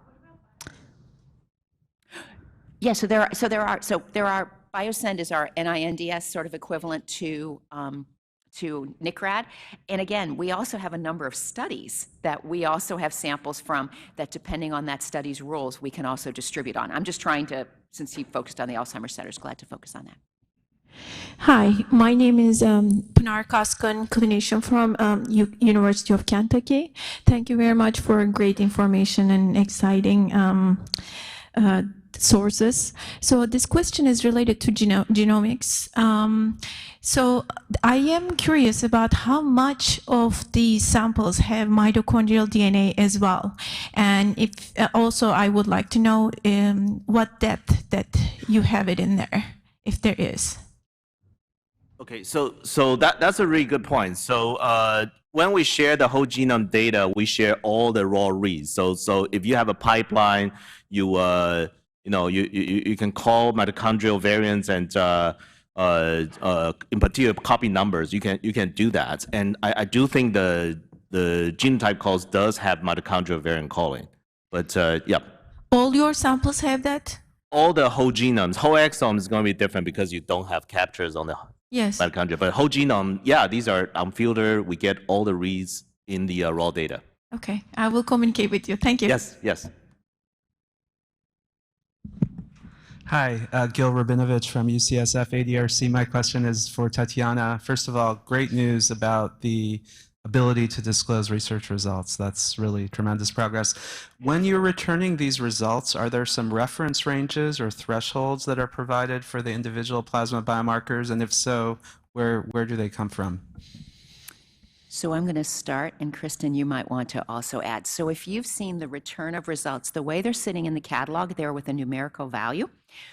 Yeah, so there are BioSend is our NINDS sort of equivalent to NICRAD. And again, we also have a number of studies that we also have samples from that, depending on that study's rules, we can also distribute on. I'm just trying to, since he focused on the Alzheimer's Centers, glad to focus on that. Hi, my name is Pinar Kaskan, clinician from University of Kentucky. Thank you very much for great information and exciting sources. So this question is related to genomics. So I am curious about how much of these samples have mitochondrial DNA as well. And if also I would like to know what depth that you have it in there, if there is. Okay, so that's a really good point. So when we share the whole genome data, we share all the raw reads. So if you have a pipeline, you can call mitochondrial variants and in particular copy numbers. You can do that. And I do think the genotype calls does have mitochondrial variant calling. But yeah. All your samples have that? All the whole genomes, whole exome is going to be different because you don't have captures on the mitochondria. But whole genome, yeah, these are unfiltered. We get all the reads in the raw data. Okay, I will communicate with you. Thank you. Yes, yes. Hi, Gil Rabinovich from UCSF ADRC. My question is for Tatiana. First of all, great news about the ability to disclose research results. That's really tremendous progress. When you're returning these results, are there some reference ranges or thresholds that are provided for the individual plasma biomarkers? And if so, where do they come from? So I'm going to start, and Kristen, you might want to also add. So if you've seen the return of results, the way they're sitting in the catalog, they're with a numerical value.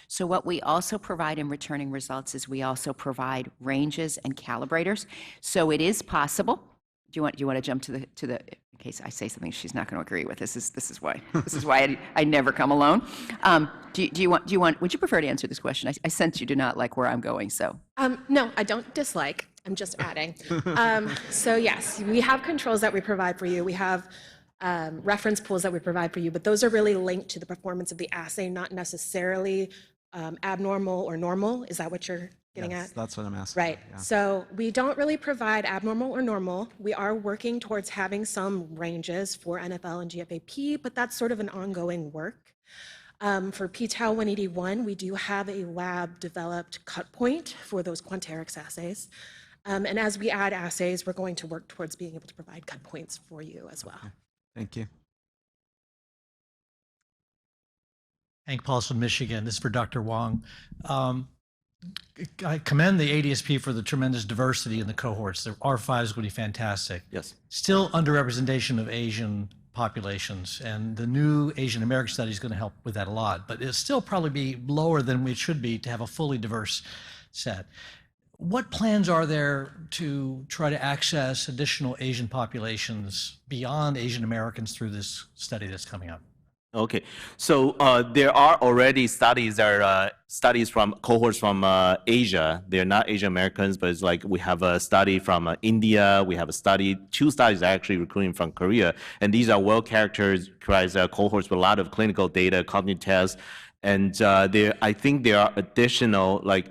So what we also provide in returning results is we also provide ranges and calibrators. So it is possible. Do you want to jump to the in case I say something she's not going to agree with? This is why I never come alone. Do you want? Would you prefer to answer this question? I sense you do not like where I'm going. So no, I don't dislike. I'm just adding. So yes, we have controls that we provide for you. We have reference pools that we provide for you, but those are really linked to the performance of the assay, not necessarily abnormal or normal. Is that what you're getting at? That's what I'm asking. Right. Yeah. So we don't really provide abnormal or normal. We are working towards having some ranges for NFL and GFAP, but that's sort of an ongoing work. For p-tau 181, we do have a lab-developed cut point for those Quanterix assays. And as we add assays, we're going to work towards being able to provide cut points for you as well. Okay. Thank you. Hank Pauls from Michigan. This is for Dr. Wong. I commend the ADSP for the tremendous diversity in the cohorts. The R5 is going to be fantastic. Yes. Still underrepresentation of Asian populations, and the new Asian American study is going to help with that a lot, but it'll still probably be lower than it should be to have a fully diverse set. What plans are there to try to access additional Asian populations beyond Asian Americans through this study that's coming up? Okay, so there are already studies from cohorts from Asia. They're not Asian Americans, but it's like we have a study from India. We have two studies actually recruiting from Korea, and these are well characterized cohorts with a lot of clinical data, cognitive tests, and I think there are additional like.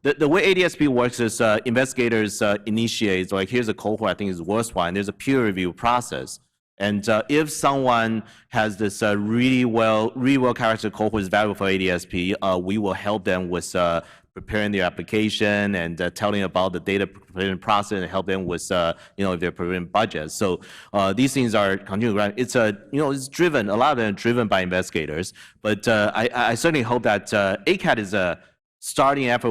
The way ADSP works is investigators initiate, like here's a cohort I think is worthwhile, and there's a peer review process. And if someone has this really well characterized cohort is valuable for ADSP, we will help them with preparing their application and telling about the data preparation process and help them with if they're preparing budgets. So these things are continuing. It's it's driven. A lot of them are driven by investigators. But I certainly hope that ACAT is a starting effort.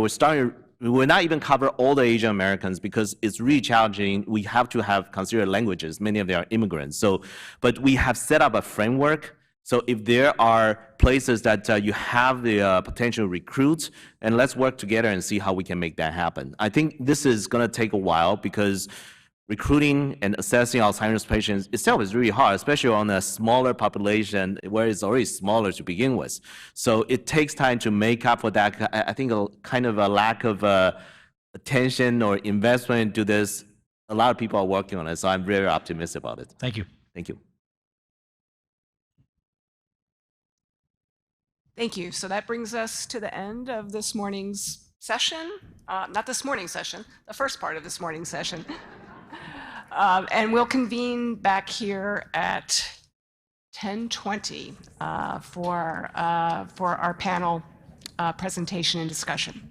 We will not even cover all the Asian Americans because it's really challenging. We have to consider languages. Many of them are immigrants. So, but we have set up a framework So if there are places that you have the potential recruits, and let's work together and see how we can make that happen. I think this is going to take a while because recruiting and assessing Alzheimer's patients itself is really hard, especially on a smaller population where it's already smaller to begin with. So it takes time to make up for that. I think a kind of a lack of attention or investment into this. A lot of people are working on it, so I'm very optimistic about it. Thank you. Thank you. Thank you. So that brings us to the end of this morning's session. Not this morning's session, the first part of this morning's session. And we'll convene back here at 10:20 for our panel presentation and discussion.